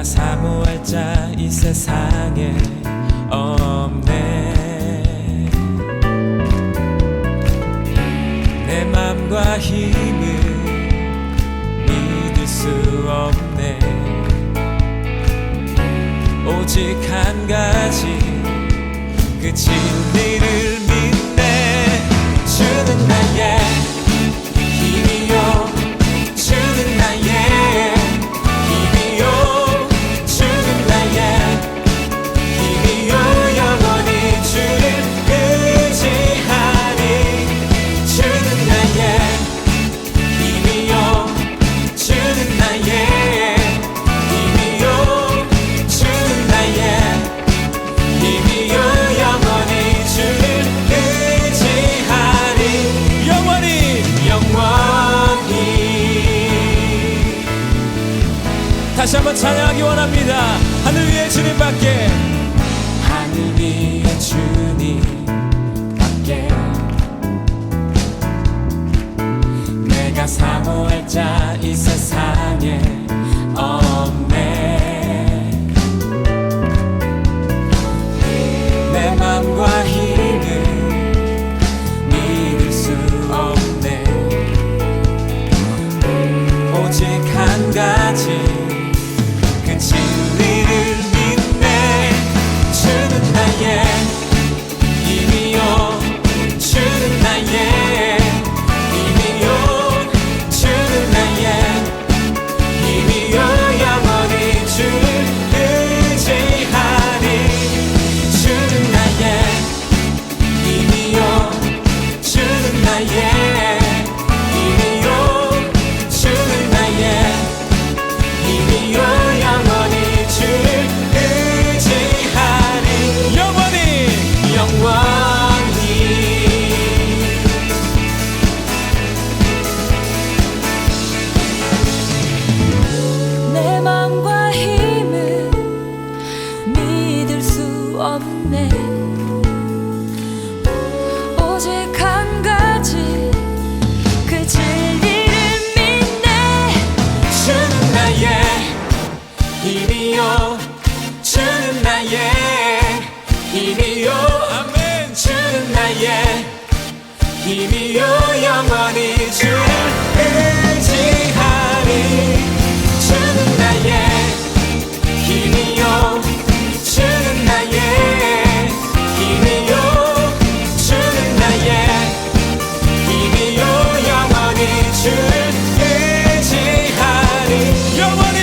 내가 사모할 자 이 세상에 없네. 내 맘과 힘을 믿을 수 없네. 오직 한 가지 그 진리를 믿네. 주는 나의 힘이요, 주는 나의 힘이요, 주는 나의 힘이요, 영원히 주를 의지하니. 주는 나의 힘이요, 주는 나의 힘이요, 주는 나의 힘이요, 영원히 주를 의지하니. 영원히 다시 한번 찬양하기 원합니다. 하늘 위에 주님밖에, 하늘 위에 주님밖에 내가 사모할 자 이 세상에 없네. 내 맘과 힘을 믿을 수 없네. 오직 한 가지 그 진리를 믿네. 주는 나의 힘이요, 주는 나의 힘이요, 주는 나의 힘이요, 영원히 주를 의지하니. 주는 나의 힘이요, 주는 나의 힘이요, 주는 나의 힘이요, 영원히 주를 의지하니. 영원히 내 맘과 힘을 믿을 수 없네. 오직 한 가지 그 진리를 믿네. 주는 나의 힘이요, 주는 나의 힘이요, 아멘. 주는 나의 힘이요, 영원히 주를 의지하니. 주는 나의 힘이요, 주는 나의 힘이요, 주는 나의 힘이요, 영원히 주를 의지하니. 영원히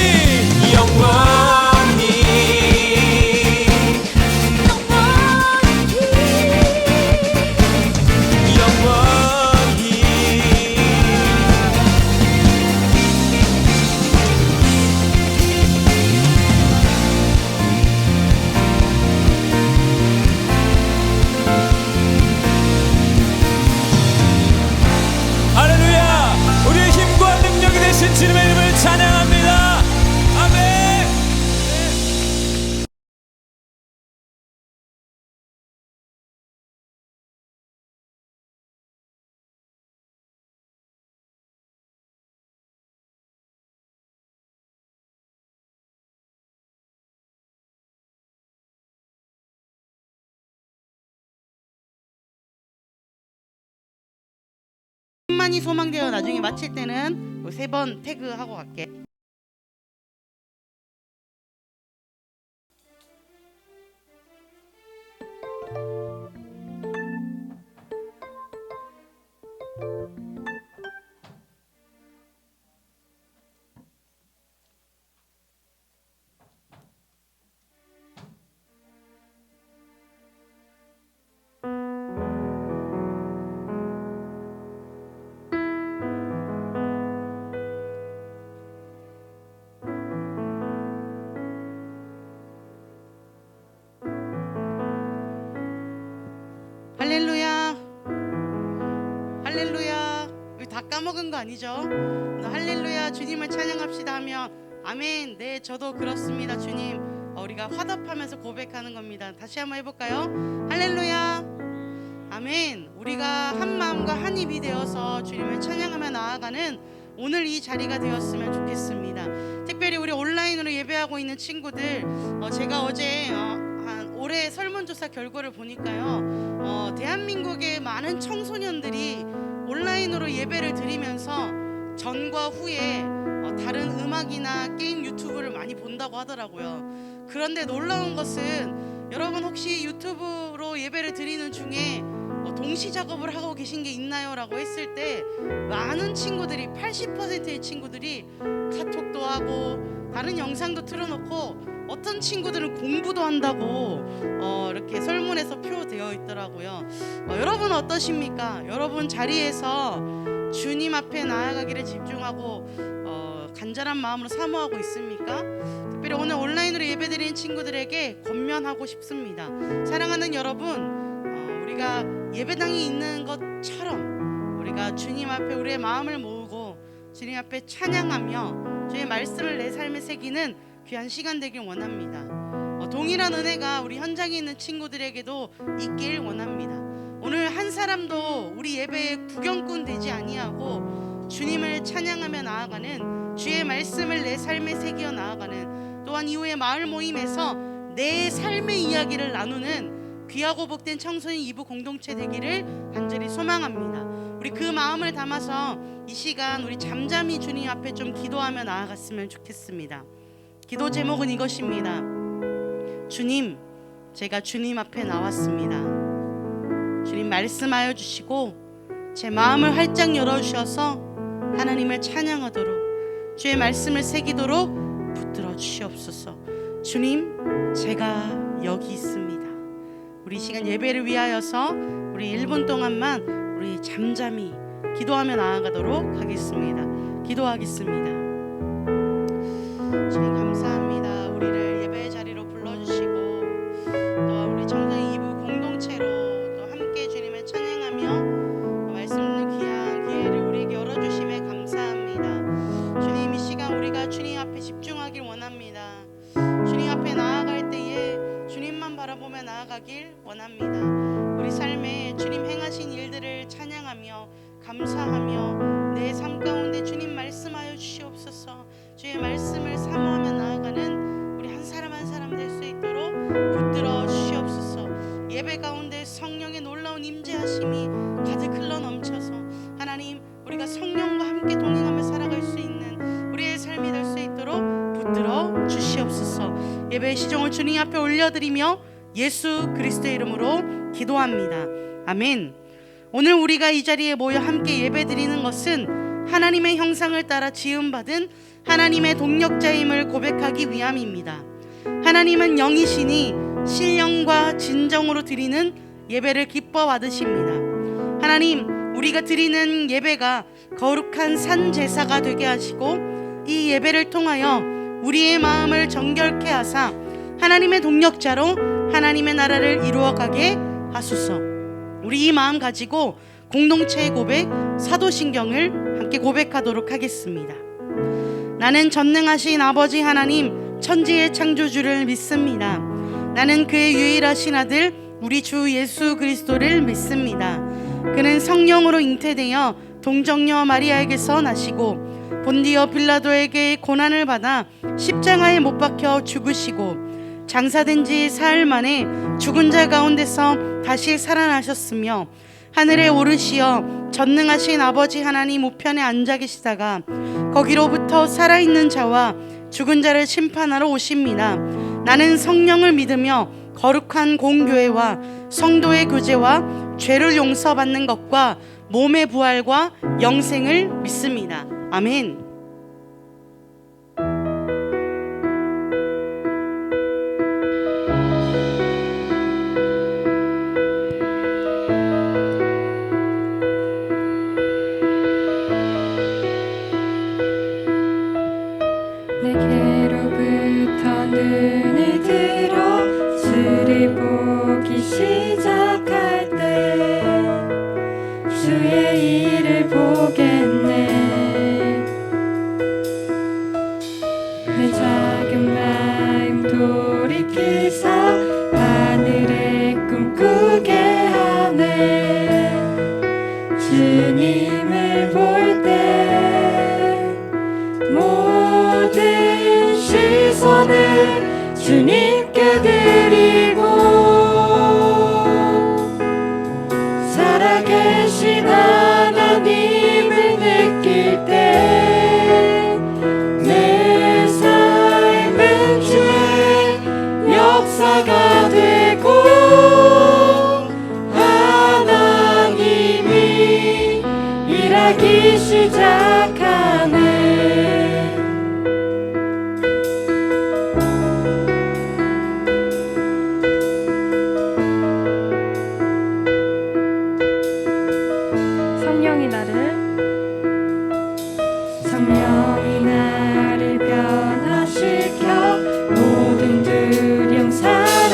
할렐루야. 우리의 힘과 능력이 되신 주님의 이름을 찬양합니다. 아멘. 만이 소망되어 나중에 마칠 때는 3번 태그하고 갈게. 할렐루야, 할렐루야. 우리 다 까먹은 거 아니죠? 할렐루야, 주님을 찬양합시다 하면 아멘. 네, 저도 그렇습니다, 주님. 우리가 화답하면서 고백하는 겁니다. 다시 한번 해볼까요? 할렐루야, 아멘. 우리가 한 마음과 한 입이 되어서 주님을 찬양하며 나아가는 오늘 이 자리가 되었으면 좋겠습니다. 특별히 우리 온라인으로 예배하고 있는 친구들, 제가 어제 한 올해 설문조사 결과를 보니까요, 대한민국의 많은 청소년들이 온라인으로 예배를 드리면서 전과 후에 다른 음악이나 게임 유튜브를 많이 본다고 하더라고요. 그런데 놀라운 것은 여러분 혹시 유튜브로 예배를 드리는 중에 동시 작업을 하고 계신 게 있나요? 라고 했을 때 많은 친구들이 80%의 친구들이 카톡도 하고 다른 영상도 틀어놓고 어떤 친구들은 공부도 한다고 이렇게 설문에서 표되어 있더라고요. 여러분 어떠십니까? 여러분 자리에서 주님 앞에 나아가기를 집중하고 간절한 마음으로 사모하고 있습니까? 특별히 오늘 온라인으로 예배드리는 친구들에게 권면하고 싶습니다. 사랑하는 여러분, 우리가 예배당에 있는 것처럼 우리가 주님 앞에 우리의 마음을 모으고 주님 앞에 찬양하며 주의 말씀을 내 삶에 새기는 귀한 시간 되길 원합니다. 동일한 은혜가 우리 현장에 있는 친구들에게도 있길 원합니다. 오늘 한 사람도 우리 예배에 구경꾼 되지 아니하고 주님을 찬양하며 나아가는, 주의 말씀을 내 삶에 새겨 나아가는, 또한 이후에 마을 모임에서 내 삶의 이야기를 나누는 귀하고 복된 청소년 2부 공동체 되기를 간절히 소망합니다. 우리 그 마음을 담아서 이 시간 우리 잠잠히 주님 앞에 좀 기도하며 나아갔으면 좋겠습니다. 기도 제목은 이것입니다. 주님, 제가 주님 앞에 나왔습니다. 주님 말씀하여 주시고 제 마음을 활짝 열어주셔서 하나님을 찬양하도록, 주의 말씀을 새기도록 붙들어 주시옵소서. 주님, 제가 여기 있습니다. 우리 시간 예배를 위하여서 우리 1분 동안만 우리 잠잠히 기도하며 나아가도록 하겠습니다. 기도하겠습니다. 주님 감사합니다. 우리를 예배의 자리로 불러주시고 또 우리 청소년 2부 공동체로 또 함께 주님을 찬양하며 말씀 듣는 귀한 기회를 우리에게 열어주심에 감사합니다. 주님, 이 시간 우리가 주님 앞에 집중하길 원합니다. 주님 앞에 나아갈 때에 주님만 바라보며 나아가길 원합니다. 우리 삶에 주님 행하신 일들을 찬양하며 감사하며 내 삶 가운데 주님 말씀하여 주시옵소서. 주의 말씀을 사모하며 나아가는 우리 한 사람 한 사람 될 수 있도록 붙들어 주시옵소서. 예배 가운데 성령의 놀라운 임재하심이 가득 흘러 넘쳐서 하나님, 우리가 성령과 함께 동행하며 살아갈 수 있는 우리의 삶이 될 수 있도록 붙들어 주시옵소서. 예배의 시종을 주님 앞에 올려드리며 예수 그리스도의 이름으로 기도합니다. 아멘. 오늘 우리가 이 자리에 모여 함께 예배드리는 것은 하나님의 형상을 따라 지음받은 하나님의 동력자임을 고백하기 위함입니다. 하나님은 영이시니 신령과 진정으로 드리는 예배를 기뻐 받으십니다. 하나님, 우리가 드리는 예배가 거룩한 산 제사가 되게 하시고 이 예배를 통하여 우리의 마음을 정결케 하사 하나님의 동력자로 하나님의 나라를 이루어가게 하소서. 우리 이 마음 가지고 공동체의 고백 사도신경을 함께 고백하도록 하겠습니다. 나는 전능하신 아버지 하나님 천지의 창조주를 믿습니다. 나는 그의 유일하신 아들 우리 주 예수 그리스도를 믿습니다. 그는 성령으로 잉태되어 동정녀 마리아에게서 나시고 본디어 빌라도에게 고난을 받아 십자가에 못 박혀 죽으시고 장사된 지 사흘 만에 죽은 자 가운데서 다시 살아나셨으며 하늘에 오르시어 전능하신 아버지 하나님 우편에 앉아 계시다가 거기로부터 살아있는 자와 죽은 자를 심판하러 오십니다. 나는 성령을 믿으며 거룩한 공교회와 성도의 교제와 죄를 용서받는 것과 몸의 부활과 영생을 믿습니다. 아멘. 내게로부터 눈이 들어 주를 보기 시작할 때 주의 일을 보겠네. 주님께 드리고 살아계신 하나님을 느낄 때 내 삶은 주의 역사가 되고 하나님이 일하기 시작하네. 성령이 나를 변화시켜 모든 두려움 사랑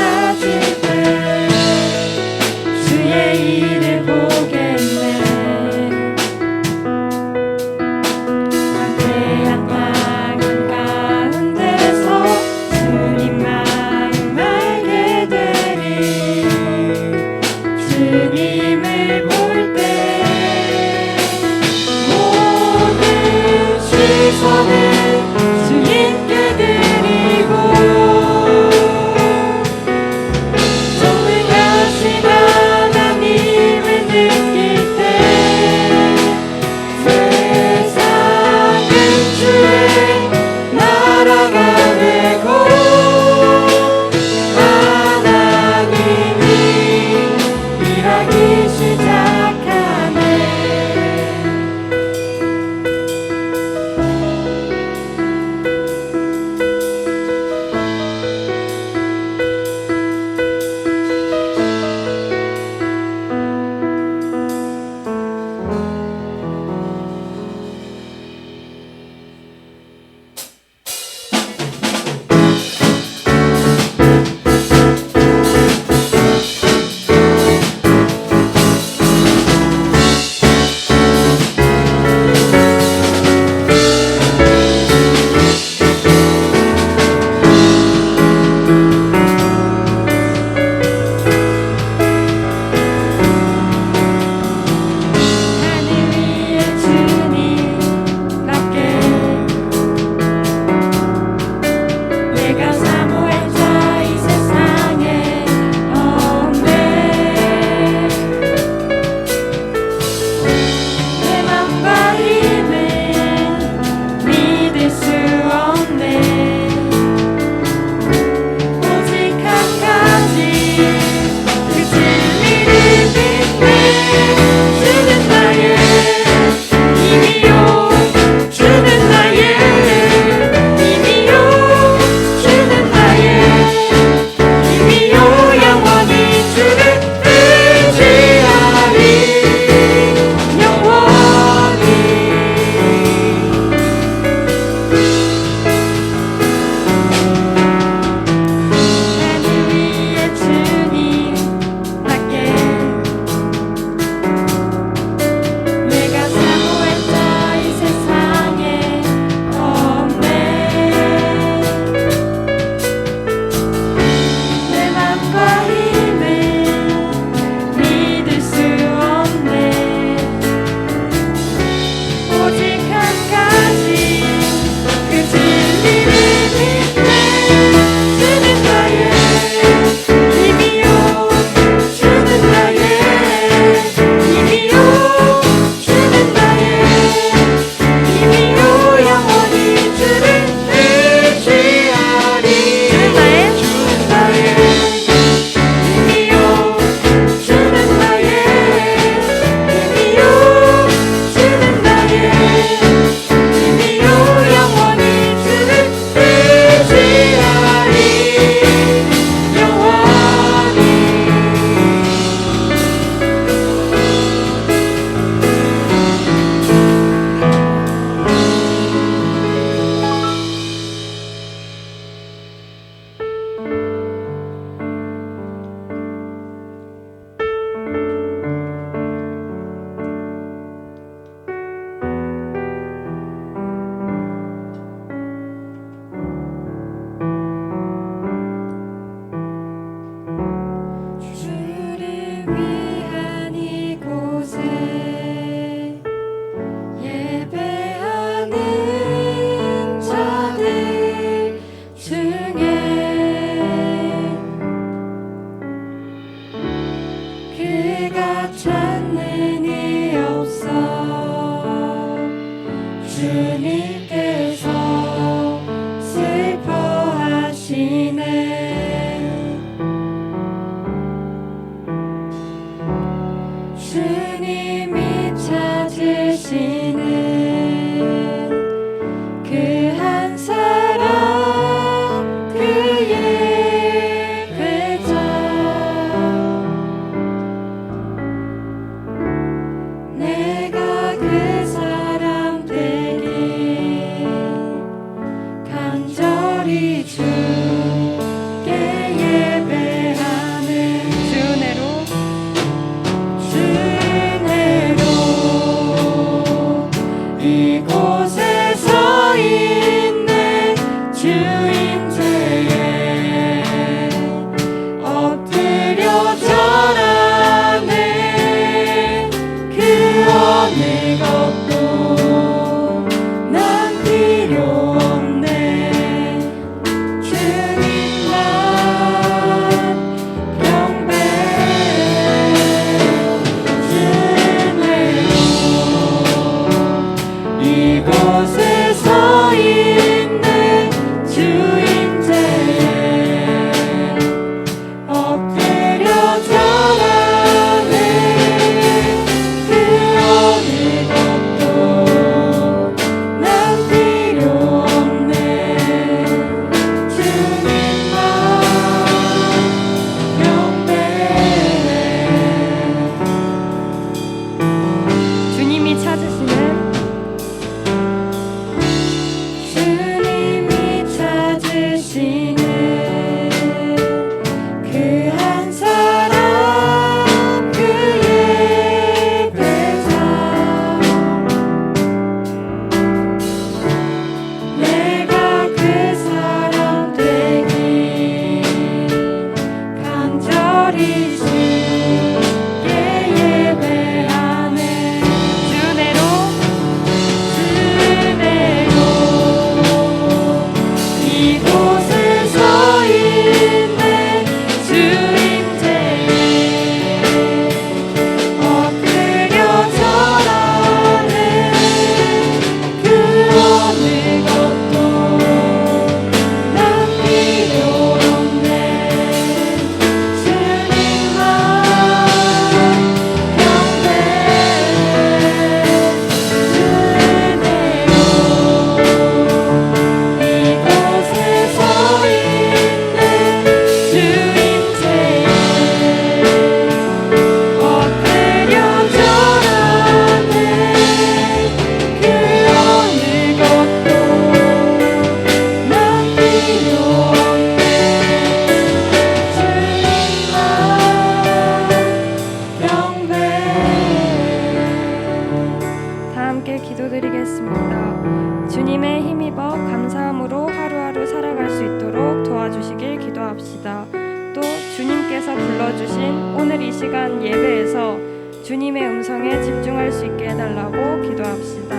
기도합시다. 또 주님께서 불러주신 오늘 이 시간 예배에서 주님의 음성에 집중할 수 있게 해달라고 기도합시다.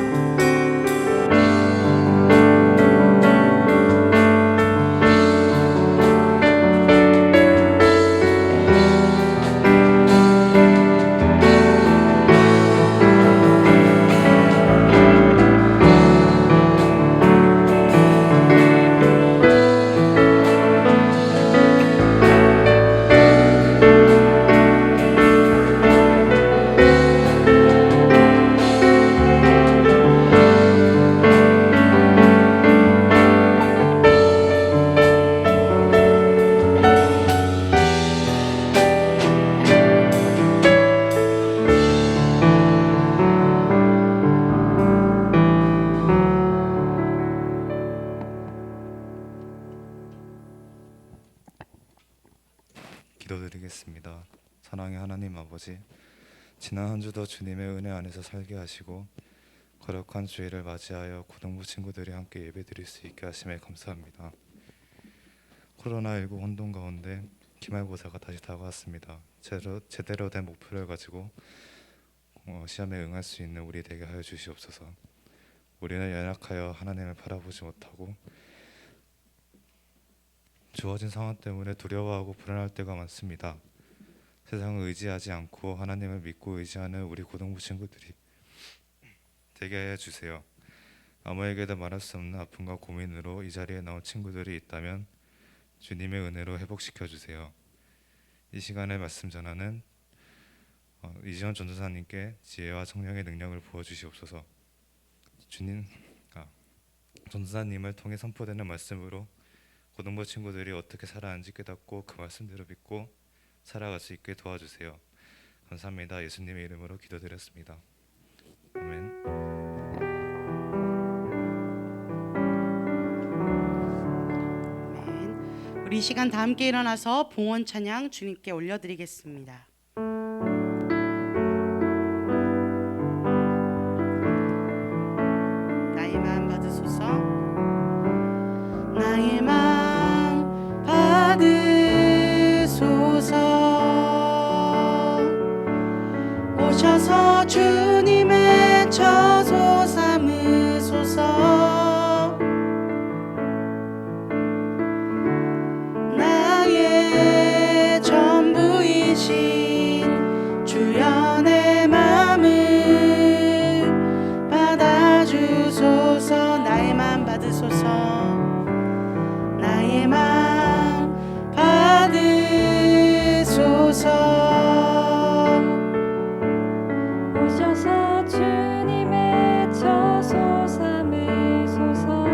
기도드리겠습니다. 사랑의 하나님 아버지, 지난 한 주도 주님의 은혜 안에서 살게 하시고 거룩한 주일을 맞이하여 고등부 친구들이 함께 예배드릴 수 있게 하심에 감사합니다. 코로나19 혼돈 가운데 기말고사가 다시 다가왔습니다. 제대로 된 목표를 가지고 시험에 응할 수 있는 우리 되게 하여 주시옵소서. 우리는 연약하여 하나님을 바라보지 못하고 주어진 상황 때문에 두려워하고 불안할 때가 많습니다. 세상을 의지하지 않고 하나님을 믿고 의지하는 우리 고등부 친구들이 되게 하여 주세요. 아무에게도 말할 수 없는 아픔과 고민으로 이 자리에 나온 친구들이 있다면 주님의 은혜로 회복시켜 주세요. 이 시간에 말씀 전하는 이지원 전도사님께 지혜와 성령의 능력을 부어 주시옵소서. 전도사님을 통해 선포되는 말씀으로 고등부 친구들이 어떻게 살아가는지 깨닫고 그 말씀대로 믿고 살아갈 수 있게 도와주세요. 감사합니다. 예수님의 이름으로 기도드렸습니다. 아멘. 우리 이 시간 다 함께 일어나서 봉헌 찬양 주님께 올려드리겠습니다. 나의 마음 받으소서. 나의 마음 받으소서. 오셔서 주님의 처소 삼으소서. 나의 전부이신 주여 내 마음을 받아주소서. 나의 마음 받으소서. 나의 마음 받으소서. 오셔서 주님의 처소 삼으소서.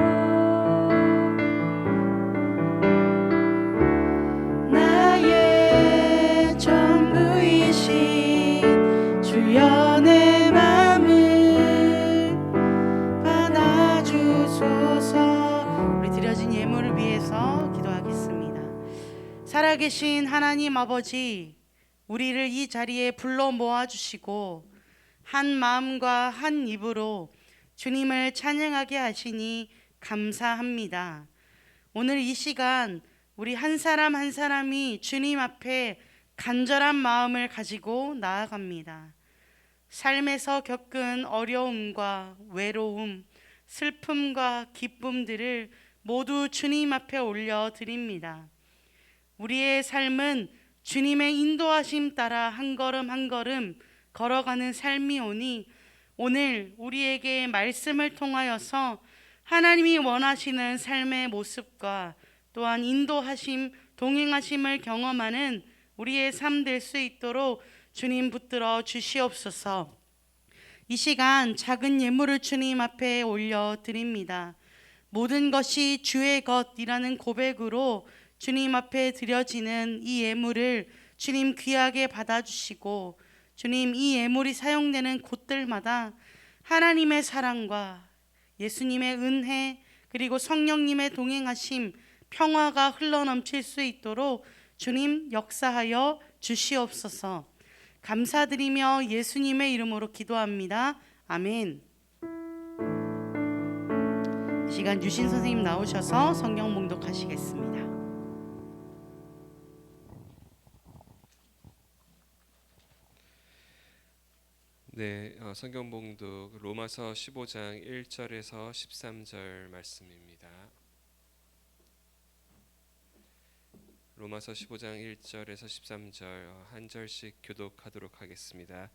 나의 전부이신 주여 내 마음을 받아주소서. 우리 드려진 예물을 위해서 기도하겠습니다. 살아계신 하나님 아버지, 우리를 이 자리에 불러 모아주시고 한 마음과 한 입으로 주님을 찬양하게 하시니 감사합니다. 오늘 이 시간 우리 한 사람 한 사람이 주님 앞에 간절한 마음을 가지고 나아갑니다. 삶에서 겪은 어려움과 외로움, 슬픔과 기쁨들을 모두 주님 앞에 올려드립니다. 우리의 삶은 주님의 인도하심 따라 한 걸음 한 걸음 걸어가는 삶이오니 오늘 우리에게 말씀을 통하여서 하나님이 원하시는 삶의 모습과 또한 인도하심, 동행하심을 경험하는 우리의 삶 될 수 있도록 주님 붙들어 주시옵소서. 이 시간 작은 예물을 주님 앞에 올려드립니다. 모든 것이 주의 것이라는 고백으로 주님 앞에 드려지는 이 예물을 주님 귀하게 받아주시고 주님 이 예물이 사용되는 곳들마다 하나님의 사랑과 예수님의 은혜 그리고 성령님의 동행하심 평화가 흘러넘칠 수 있도록 주님 역사하여 주시옵소서. 감사드리며 예수님의 이름으로 기도합니다. 아멘. 이 시간 유신 선생님 나오셔서 성경 봉독하시겠습니다. 네, 성경 봉독 로마서 15장 1절에서 13절 말씀입니다. 로마서 15장 1절에서 13절 한 절씩 교독하도록 하겠습니다.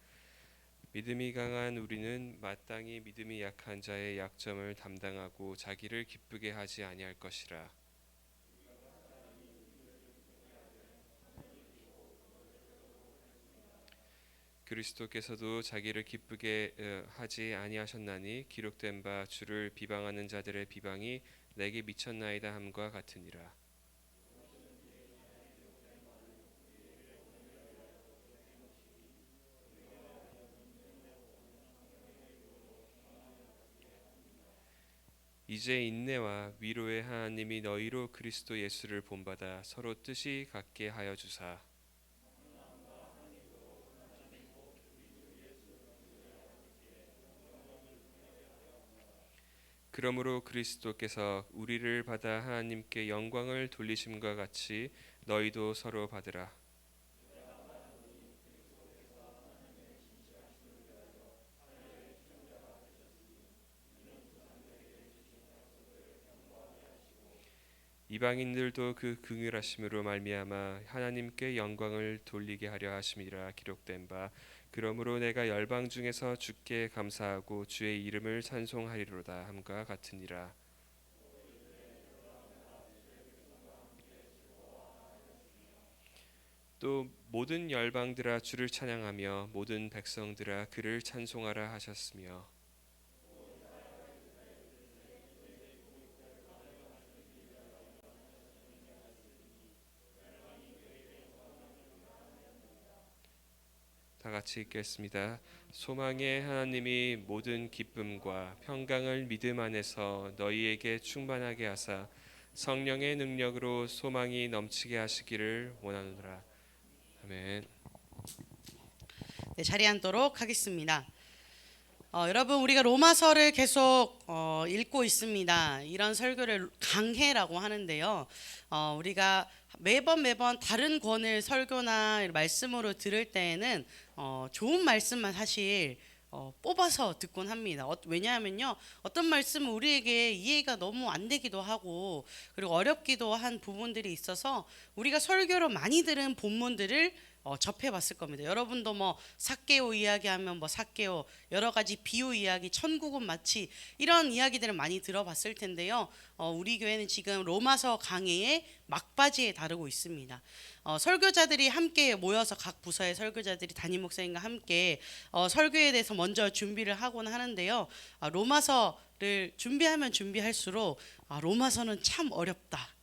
믿음이 강한 우리는 마땅히 믿음이 약한 자의 약점을 담당하고 자기를 기쁘게 하지 아니할 것이라. 그리스도께서도 자기를 기쁘게 하지 아니하셨나니 기록된 바 주를 비방하는 자들의 비방이 내게 미쳤나이다 함과 같으니라. 이제 인내와 위로의 하나님이 너희로 그리스도 예수를 본받아 서로 뜻이 같게 하여 주사 그러므로 그리스도께서 우리를 받아 하나님께 영광을 돌리심과 같이 너희도 서로 받으라. 이방인들도 그 긍휼하심으로 말미암아 하나님께 영광을 돌리게 하려 하심이라 기록된 바 그러므로 내가 열방 중에서 주께 감사하고 주의 이름을 찬송하리로다 함과 같으니라. 또 모든 열방들아 주를 찬양하며 모든 백성들아 그를 찬송하라 하셨으며 다 같이 읽겠습니다. 소망의 하나님이 모든 기쁨과 평강을 믿음 안에서 너희에게 충만하게 하사 성령의 능력으로 소망이 넘치게 하시기를 원하노라. 아멘. 네, 자리에 앉도록 하겠습니다. 여러분 우리가 로마서를 계속 읽고 있습니다. 이런 설교를 강해라고 하는데요. 우리가 매번 다른 권을 설교나 말씀으로 들을 때에는 좋은 말씀만 사실 뽑아서 듣곤 합니다. 왜냐하면요, 어떤 말씀은 우리에게 이해가 너무 안 되기도 하고 그리고 어렵기도 한 부분들이 있어서 우리가 설교로 많이 들은 본문들을 접해봤을 겁니다. 여러분도 뭐 삭개오 이야기하면 뭐 삭개오, 여러 가지 비유 이야기, 천국은 마치 이런 이야기들을 많이 들어봤을 텐데요. 우리 교회는 지금 로마서 강해의 막바지에 다루고 있습니다. 설교자들이 함께 모여서 각 부서의 설교자들이 담임 목사님과 함께 설교에 대해서 먼저 준비를 하곤 하는데요. 로마서를 준비하면 준비할수록 로마서는 참 어렵다.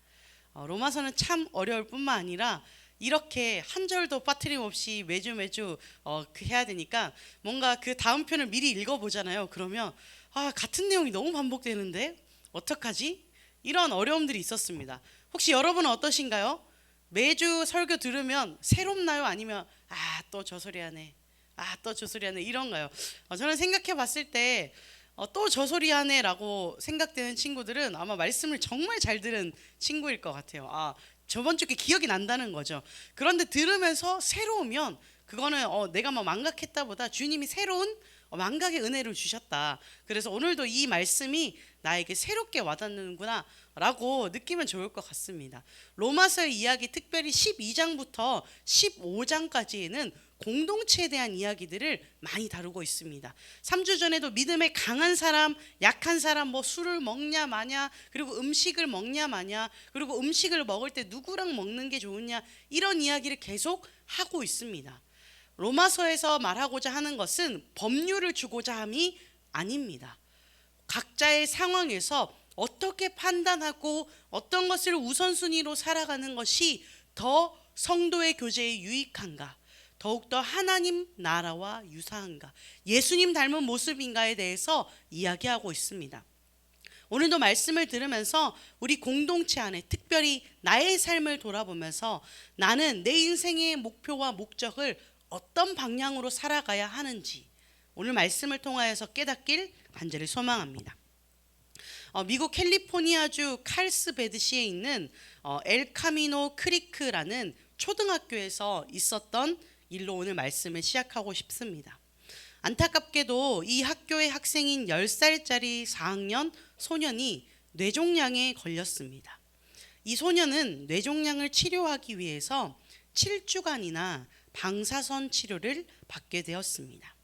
로마서는 참 어려울 뿐만 아니라 이렇게 한 절도 빠트림 없이 매주 해야 되니까 뭔가 그 다음 편을 미리 읽어보잖아요. 그러면 같은 내용이 너무 반복되는데 어떡하지? 이런 어려움들이 있었습니다. 혹시 여러분은 어떠신가요? 매주 설교 들으면 새롭나요? 아니면 또 저 소리 하네, 또 저 소리 하네 이런가요? 저는 생각해 봤을 때 또 저 소리 하네 라고 생각되는 친구들은 아마 말씀을 정말 잘 들은 친구일 것 같아요. 저번 주께 기억이 난다는 거죠. 그런데 들으면서 새로우면 그거는 내가 뭐 망각했다보다 주님이 새로운 망각의 은혜를 주셨다. 그래서 오늘도 이 말씀이 나에게 새롭게 와닿는구나 라고 느끼면 좋을 것 같습니다. 로마서의 이야기, 특별히 12장부터 15장까지에는 공동체에 대한 이야기들을 많이 다루고 있습니다. 3주 전에도 믿음에 강한 사람, 약한 사람, 뭐 술을 먹냐 마냐, 그리고 음식을 먹냐 마냐, 그리고 음식을 먹을 때 누구랑 먹는 게 좋으냐, 이런 이야기를 계속 하고 있습니다. 로마서에서 말하고자 하는 것은 법률을 주고자 함이 아닙니다. 각자의 상황에서 어떻게 판단하고 어떤 것을 우선순위로 살아가는 것이 더 성도의 교제에 유익한가, 더욱더 하나님 나라와 유사한가, 예수님 닮은 모습인가에 대해서 이야기하고 있습니다. 오늘도 말씀을 들으면서 우리 공동체 안에 특별히 나의 삶을 돌아보면서 나는 내 인생의 목표와 목적을 어떤 방향으로 살아가야 하는지 오늘 말씀을 통하여서 깨닫길 간절히 소망합니다. 미국 캘리포니아주 칼스베드시에 있는 엘카미노 크리크라는 초등학교에서 있었던 일로 오늘 말씀을 시작하고 싶습니다. 안타깝게도 이 학교의 학생인 10살짜리 4학년 소년이 뇌종양에 걸렸습니다. 이 소년은 뇌종양을 치료하기 위해서 7주간이나 방사선 치료를 받게 되었습니다.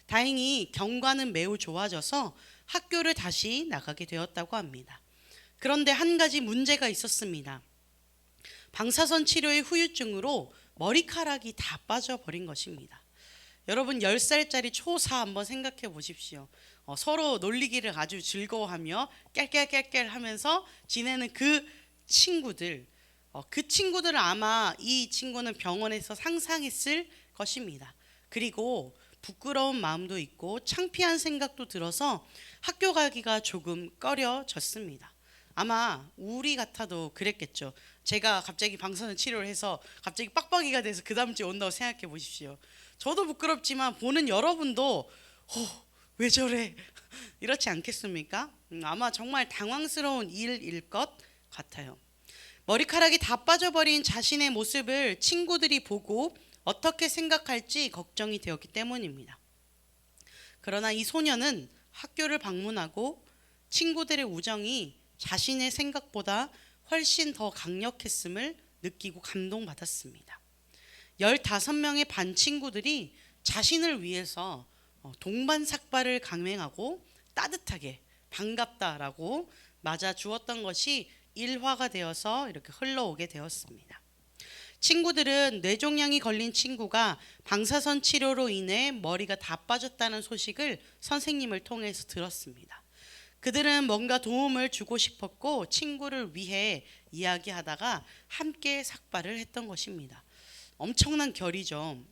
다행히 경과는 매우 좋아져서 학교를 다시 나가게 되었다고 합니다. 그런데 한 가지 문제가 있었습니다. 방사선 치료의 후유증으로 머리카락이 다 빠져버린 것입니다. 여러분 10살짜리 초4 한번 생각해 보십시오. 서로 놀리기를 아주 즐거워하며 깨깨깨깨 하면서 지내는 그 친구들, 그 친구들은 아마 이 친구는 병원에서 상상했을 것입니다. 그리고 부끄러운 마음도 있고 창피한 생각도 들어서 학교 가기가 조금 꺼려졌습니다. 아마 우리 같아도 그랬겠죠. 제가 갑자기 방사선 치료를 해서 갑자기 빡빡이가 돼서 그 다음 주에 온다고 생각해 보십시오. 저도 부끄럽지만 보는 여러분도 왜 저래? 이렇지 않겠습니까? 아마 정말 당황스러운 일일 것 같아요. 머리카락이 다 빠져버린 자신의 모습을 친구들이 보고 어떻게 생각할지 걱정이 되었기 때문입니다. 그러나 이 소년은 학교를 방문하고 친구들의 우정이 자신의 생각보다 훨씬 더 강력했음을 느끼고 감동받았습니다. 15명의 반 친구들이 자신을 위해서 동반 삭발을 강행하고 따뜻하게 반갑다라고 맞아 주었던 것이 일화가 되어서 이렇게 흘러오게 되었습니다. 친구들은 뇌종양이 걸린 친구가 방사선 치료로 인해 머리가 다 빠졌다는 소식을 선생님을 통해서 들었습니다. 그들은 뭔가 도움을 주고 싶었고 친구를 위해 이야기하다가 함께 삭발을 했던 것입니다. 엄청난 결이죠.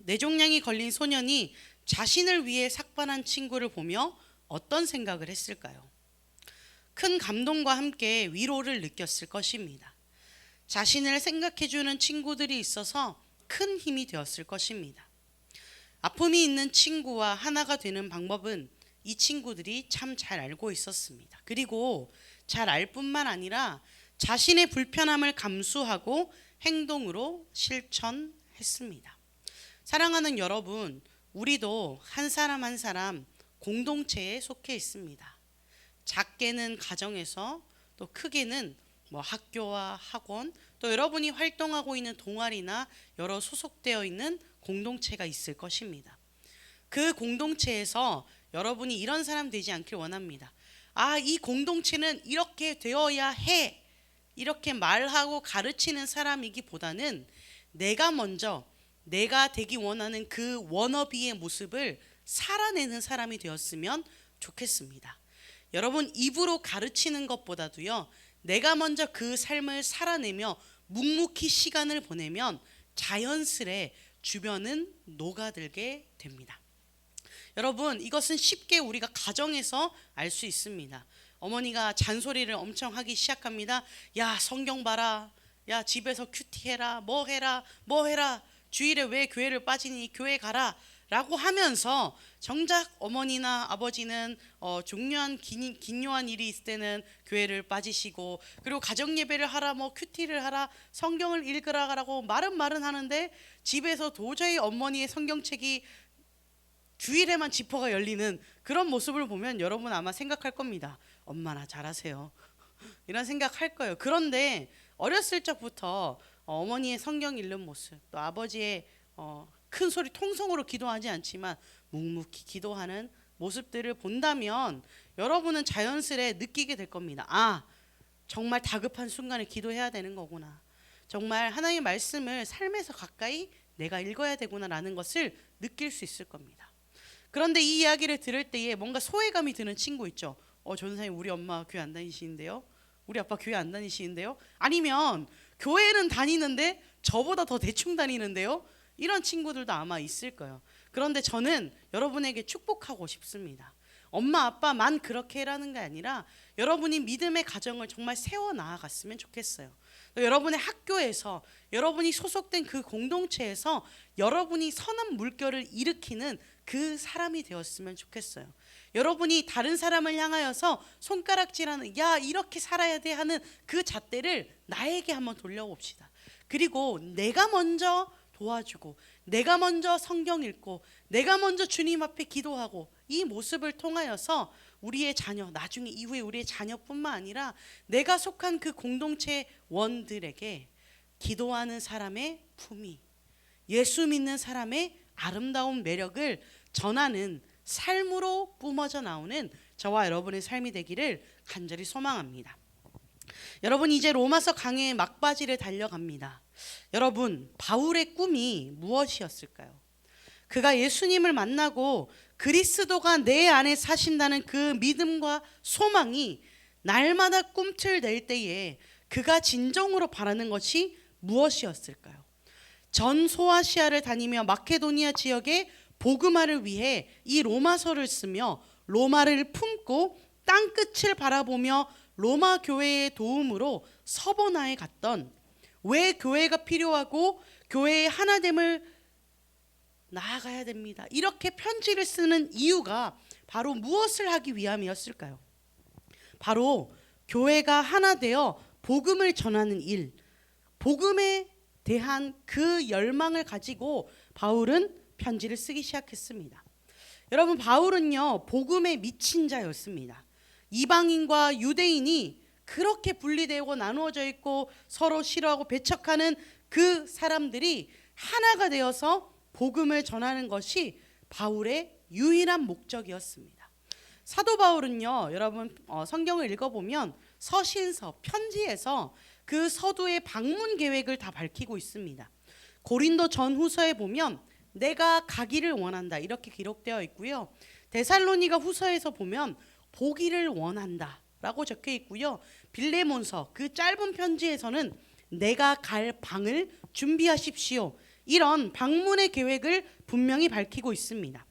뇌종양이 걸린 소년이 자신을 위해 삭발한 친구를 보며 어떤 생각을 했을까요? 큰 감동과 함께 위로를 느꼈을 것입니다. 자신을 생각해주는 친구들이 있어서 큰 힘이 되었을 것입니다. 아픔이 있는 친구와 하나가 되는 방법은 이 친구들이 참 잘 알고 있었습니다. 그리고 잘 알 뿐만 아니라 자신의 불편함을 감수하고 행동으로 실천했습니다. 사랑하는 여러분, 우리도 한 사람 한 사람 공동체에 속해 있습니다. 작게는 가정에서 또 크게는 학교와 학원, 또 여러분이 활동하고 있는 동아리나 여러 소속되어 있는 공동체가 있을 것입니다. 그 공동체에서 여러분이 이런 사람 되지 않길 원합니다. 이 공동체는 이렇게 되어야 해, 이렇게 말하고 가르치는 사람이기보다는 내가 먼저 내가 되기 원하는 그 워너비의 모습을 살아내는 사람이 되었으면 좋겠습니다. 여러분, 입으로 가르치는 것보다도요, 내가 먼저 그 삶을 살아내며 묵묵히 시간을 보내면 자연스레 주변은 녹아들게 됩니다. 여러분, 이것은 쉽게 우리가 가정에서 알 수 있습니다. 어머니가 잔소리를 엄청 하기 시작합니다. 야, 성경 봐라. 야, 집에서 큐티 해라. 뭐 해라. 주일에 왜 교회를 빠지니? 교회 가라. 라고 하면서 정작 어머니나 아버지는 중요한 긴요한 일이 있을 때는 교회를 빠지시고, 그리고 가정 예배를 하라, 큐티를 하라, 성경을 읽으라라고 말은 하는데 집에서 도저히 어머니의 성경책이 주일에만 지퍼가 열리는 그런 모습을 보면 여러분 아마 생각할 겁니다. 엄마나 잘하세요. 이런 생각할 거예요. 그런데 어렸을 적부터 어머니의 성경 읽는 모습, 또 아버지의 큰 소리 통성으로 기도하지 않지만 묵묵히 기도하는 모습들을 본다면 여러분은 자연스레 느끼게 될 겁니다. 정말 다급한 순간에 기도해야 되는 거구나. 정말 하나님의 말씀을 삶에서 가까이 내가 읽어야 되구나라는 것을 느낄 수 있을 겁니다. 그런데 이 이야기를 들을 때에 뭔가 소외감이 드는 친구 있죠. 전사님, 우리 엄마 교회 안 다니시는데요? 우리 아빠 교회 안 다니시는데요? 아니면 교회는 다니는데 저보다 더 대충 다니는데요? 이런 친구들도 아마 있을 거예요. 그런데 저는 여러분에게 축복하고 싶습니다. 엄마 아빠만 그렇게 해라는 게 아니라 여러분이 믿음의 가정을 정말 세워 나아갔으면 좋겠어요. 여러분의 학교에서, 여러분이 소속된 그 공동체에서 여러분이 선한 물결을 일으키는 그 사람이 되었으면 좋겠어요. 여러분이 다른 사람을 향하여서 손가락질하는, 야, 이렇게 살아야 돼 하는 그 잣대를 나에게 한번 돌려봅시다. 그리고 내가 먼저 도와주고, 내가 먼저 성경 읽고, 내가 먼저 주님 앞에 기도하고, 이 모습을 통하여서 우리의 자녀, 나중에 이후에 우리의 자녀뿐만 아니라 내가 속한 그 공동체 원들에게 기도하는 사람의 품위, 예수 믿는 사람의 아름다운 매력을 전하는 삶으로 뿜어져 나오는 저와 여러분의 삶이 되기를 간절히 소망합니다. 여러분, 이제 로마서 강의 막바지를 달려갑니다. 여러분, 바울의 꿈이 무엇이었을까요? 그가 예수님을 만나고 그리스도가 내 안에 사신다는 그 믿음과 소망이 날마다 꿈틀댈 때에 그가 진정으로 바라는 것이 무엇이었을까요? 전 소아시아를 다니며 마케도니아 지역의 복음화를 위해 이 로마서를 쓰며 로마를 품고 땅끝을 바라보며 로마 교회의 도움으로 서번화에 갔던, 왜 교회가 필요하고 교회의 하나됨을 나아가야 됩니다, 이렇게 편지를 쓰는 이유가 바로 무엇을 하기 위함이었을까요? 바로 교회가 하나 되어 복음을 전하는 일, 복음에 대한 그 열망을 가지고 바울은 편지를 쓰기 시작했습니다. 여러분, 바울은요 복음에 미친 자였습니다. 이방인과 유대인이 그렇게 분리되고 나누어져 있고 서로 싫어하고 배척하는 그 사람들이 하나가 되어서 복음을 전하는 것이 바울의 유일한 목적이었습니다. 사도 바울은요, 여러분 성경을 읽어보면 서신서, 편지에서 그 서두의 방문 계획을 다 밝히고 있습니다. 고린도 전후서에 보면 내가 가기를 원한다 이렇게 기록되어 있고요. 데살로니가 후서에서 보면 보기를 원한다 라고 적혀 있고요. 빌레몬서, 그 짧은 편지에서는 내가 갈 방을 준비하십시오, 이런 방문의 계획을 분명히 밝히고 있습니다.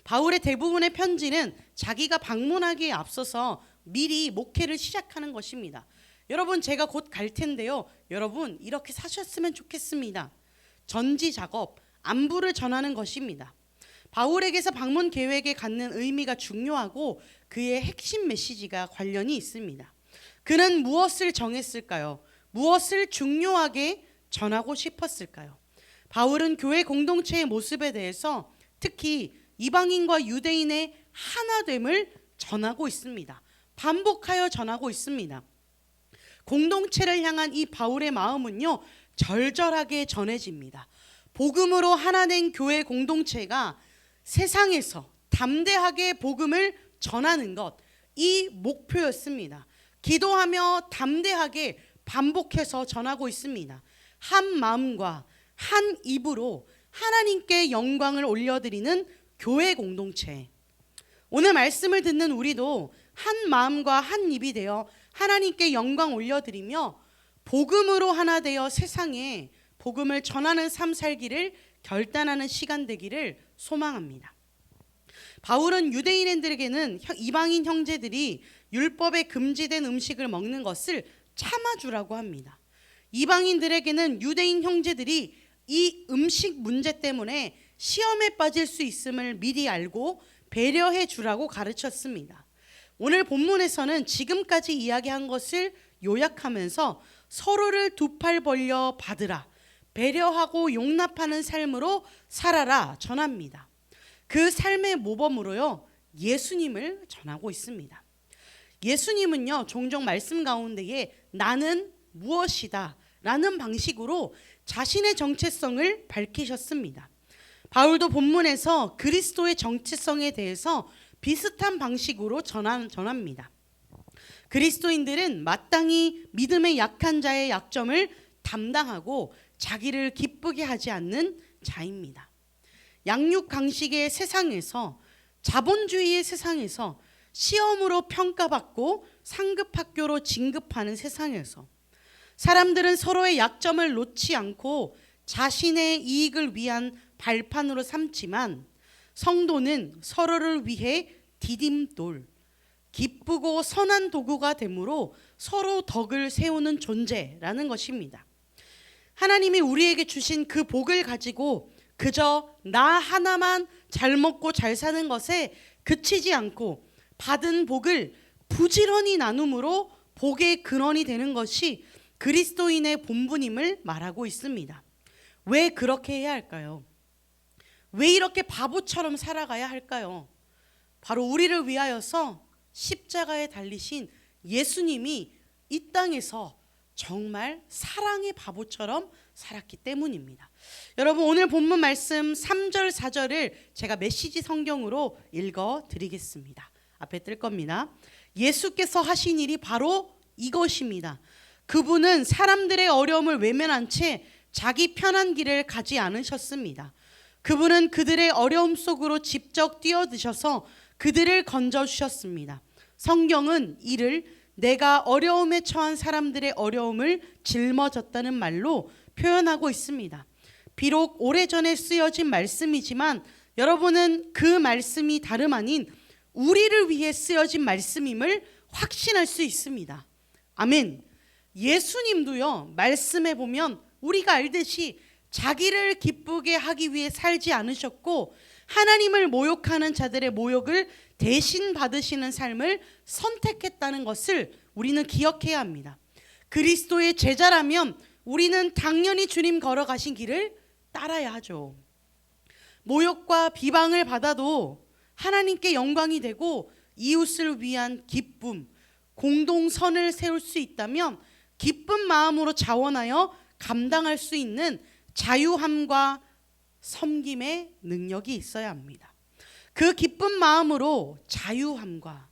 바울의 대부분의 편지는 자기가 방문하기에 앞서서 미리 목회를 시작하는 것입니다. 여러분, 제가 곧 갈 텐데요, 여러분 이렇게 사셨으면 좋겠습니다. 전지 작업, 안부를 전하는 것입니다. 바울에게서 방문 계획에 갖는 의미가 중요하고 그의 핵심 메시지가 관련이 있습니다. 그는 무엇을 정했을까요? 무엇을 중요하게 전하고 싶었을까요? 바울은 교회 공동체의 모습에 대해서 특히 이방인과 유대인의 하나됨을 전하고 있습니다. 반복하여 전하고 있습니다. 공동체를 향한 이 바울의 마음은요, 절절하게 전해집니다. 복음으로 하나된 교회 공동체가 세상에서 담대하게 복음을 전하는 것, 이 목표였습니다. 기도하며 담대하게 반복해서 전하고 있습니다. 한 마음과 한 입으로 하나님께 영광을 올려드리는 교회 공동체. 오늘 말씀을 듣는 우리도 한 마음과 한 입이 되어 하나님께 영광 올려드리며 복음으로 하나 되어 세상에 복음을 전하는 삶 살기를 결단하는 시간 되기를 소망합니다. 바울은 유대인들에게는 이방인 형제들이 율법에 금지된 음식을 먹는 것을 참아주라고 합니다. 이방인들에게는 유대인 형제들이 이 음식 문제 때문에 시험에 빠질 수 있음을 미리 알고 배려해 주라고 가르쳤습니다. 오늘 본문에서는 지금까지 이야기한 것을 요약하면서 서로를 두 팔 벌려 받으라, 배려하고 용납하는 삶으로 살아라 전합니다. 그 삶의 모범으로요, 예수님을 전하고 있습니다. 예수님은요, 종종 말씀 가운데에 나는 무엇이다 라는 방식으로 자신의 정체성을 밝히셨습니다. 바울도 본문에서 그리스도의 정체성에 대해서 비슷한 방식으로 전합니다. 그리스도인들은 마땅히 믿음의 약한 자의 약점을 담당하고 자기를 기쁘게 하지 않는 자입니다. 양육 강식의 세상에서, 자본주의의 세상에서, 시험으로 평가받고 상급학교로 진급하는 세상에서 사람들은 서로의 약점을 놓지 않고 자신의 이익을 위한 발판으로 삼지만 성도는 서로를 위해 디딤돌, 기쁘고 선한 도구가 되므로 서로 덕을 세우는 존재라는 것입니다. 하나님이 우리에게 주신 그 복을 가지고 그저 나 하나만 잘 먹고 잘 사는 것에 그치지 않고 받은 복을 부지런히 나눔으로 복의 근원이 되는 것이 그리스도인의 본분임을 말하고 있습니다. 왜 그렇게 해야 할까요? 왜 이렇게 바보처럼 살아가야 할까요? 바로 우리를 위하여서 십자가에 달리신 예수님이 이 땅에서 정말 사랑의 바보처럼 살았기 때문입니다. 여러분, 오늘 본문 말씀 3절 4절을 제가 메시지 성경으로 읽어 드리겠습니다. 앞에 뜰 겁니다. 예수께서 하신 일이 바로 이것입니다. 그분은 사람들의 어려움을 외면한 채 자기 편한 길을 가지 않으셨습니다. 그분은 그들의 어려움 속으로 직접 뛰어드셔서 그들을 건져주셨습니다. 성경은 이를 내가 어려움에 처한 사람들의 어려움을 짊어졌다는 말로 표현하고 있습니다. 비록 오래전에 쓰여진 말씀이지만 여러분은 그 말씀이 다름 아닌 우리를 위해 쓰여진 말씀임을 확신할 수 있습니다. 아멘. 예수님도요, 말씀해 보면 우리가 알듯이 자기를 기쁘게 하기 위해 살지 않으셨고 하나님을 모욕하는 자들의 모욕을 대신 받으시는 삶을 선택했다는 것을 우리는 기억해야 합니다. 그리스도의 제자라면 우리는 당연히 주님 걸어가신 길을 따라야 하죠. 모욕과 비방을 받아도 하나님께 영광이 되고 이웃을 위한 기쁨, 공동선을 세울 수 있다면 기쁜 마음으로 자원하여 감당할 수 있는 자유함과 섬김의 능력이 있어야 합니다. 그 기쁜 마음으로 자유함과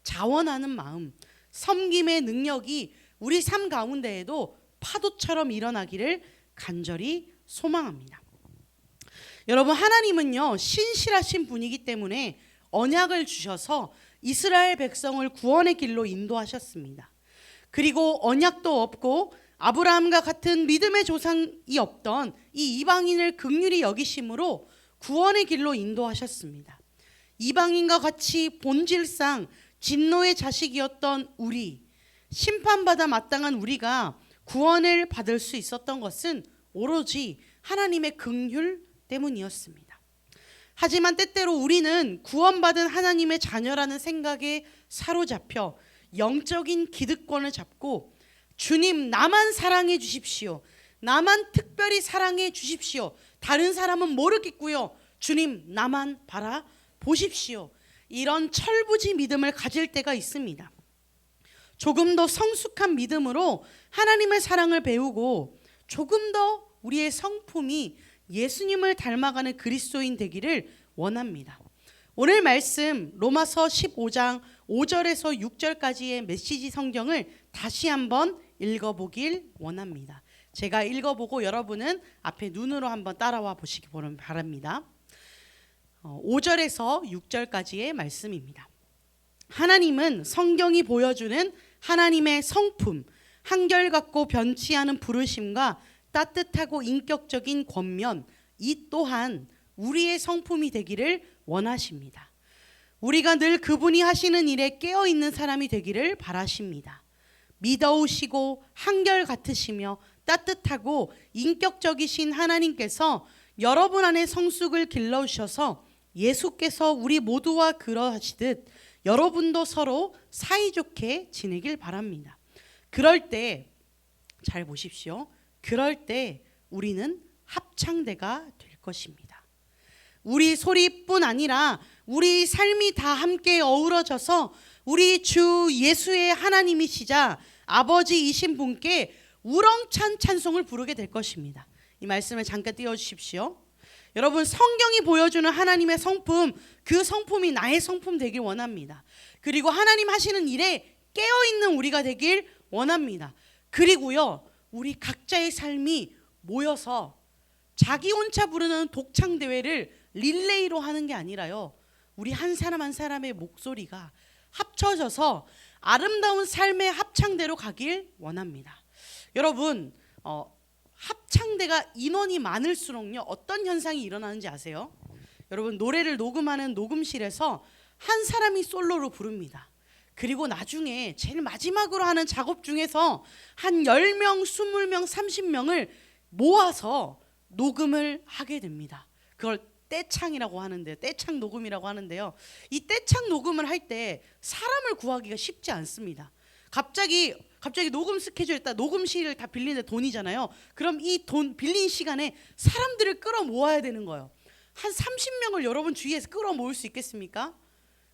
자원하는 마음, 섬김의 능력이 우리 삶 가운데에도 파도처럼 일어나기를 간절히 소망합니다. 여러분, 하나님은요 신실하신 분이기 때문에 언약을 주셔서 이스라엘 백성을 구원의 길로 인도하셨습니다. 그리고 언약도 없고 아브라함과 같은 믿음의 조상이 없던 이 이방인을 긍휼히 여기심으로 구원의 길로 인도하셨습니다. 이방인과 같이 본질상 진노의 자식이었던 우리, 심판받아 마땅한 우리가 구원을 받을 수 있었던 것은 오로지 하나님의 긍휼 때문이었습니다. 하지만 때때로 우리는 구원받은 하나님의 자녀라는 생각에 사로잡혀 영적인 기득권을 잡고 주님 나만 사랑해 주십시오. 나만 특별히 사랑해 주십시오. 다른 사람은 모르겠고요. 주님 나만 바라보십시오. 이런 철부지 믿음을 가질 때가 있습니다. 조금 더 성숙한 믿음으로 하나님의 사랑을 배우고 조금 더 우리의 성품이 예수님을 닮아가는 그리스도인 되기를 원합니다. 오늘 말씀 로마서 15장 5절에서 6절까지의 메시지 성경을 다시 한번 읽어보길 원합니다. 제가 읽어보고 여러분은 앞에 눈으로 한번 따라와 보시기 바랍니다. 5절에서 6절까지의 말씀입니다. 하나님은 성경이 보여주는 하나님의 성품, 한결같고 변치 않은 부르심과 따뜻하고 인격적인 권면, 이 또한 우리의 성품이 되기를 원하십니다. 우리가 늘 그분이 하시는 일에 깨어있는 사람이 되기를 바라십니다. 믿어오시고 한결같으시며 따뜻하고 인격적이신 하나님께서 여러분 안에 성숙을 길러주셔서 예수께서 우리 모두와 그러하시듯 여러분도 서로 사이좋게 지내길 바랍니다. 그럴 때 잘 보십시오. 그럴 때 우리는 합창대가 될 것입니다. 우리 소리뿐 아니라 우리 삶이 다 함께 어우러져서 우리 주 예수의 하나님이시자 아버지이신 분께 우렁찬 찬송을 부르게 될 것입니다. 이 말씀을 잠깐 띄워주십시오. 여러분, 성경이 보여주는 하나님의 성품, 그 성품이 나의 성품 되길 원합니다. 그리고 하나님 하시는 일에 깨어있는 우리가 되길 원합니다. 그리고요, 우리 각자의 삶이 모여서 자기 혼자 부르는 독창대회를 릴레이로 하는 게 아니라요, 우리 한 사람 한 사람의 목소리가 합쳐져서 아름다운 삶의 합창대로 가길 원합니다. 여러분, 합창대가 인원이 많을수록요 어떤 현상이 일어나는지 아세요? 여러분, 노래를 녹음하는 녹음실에서 한 사람이 솔로로 부릅니다. 그리고 나중에 제일 마지막으로 하는 작업 중에서 한 10명, 20명, 30명을 모아서 녹음을 하게 됩니다. 그걸 떼창이라고 하는데, 떼창 녹음이라고 하는데요, 이 떼창 녹음을 할 때 사람을 구하기가 쉽지 않습니다. 갑자기 녹음 스케줄 딱 녹음실을 다 빌리는데 돈이잖아요. 그럼 이 돈 빌린 시간에 사람들을 끌어모아야 되는 거예요. 한 30명을 여러분 주위에서 끌어모을 수 있겠습니까?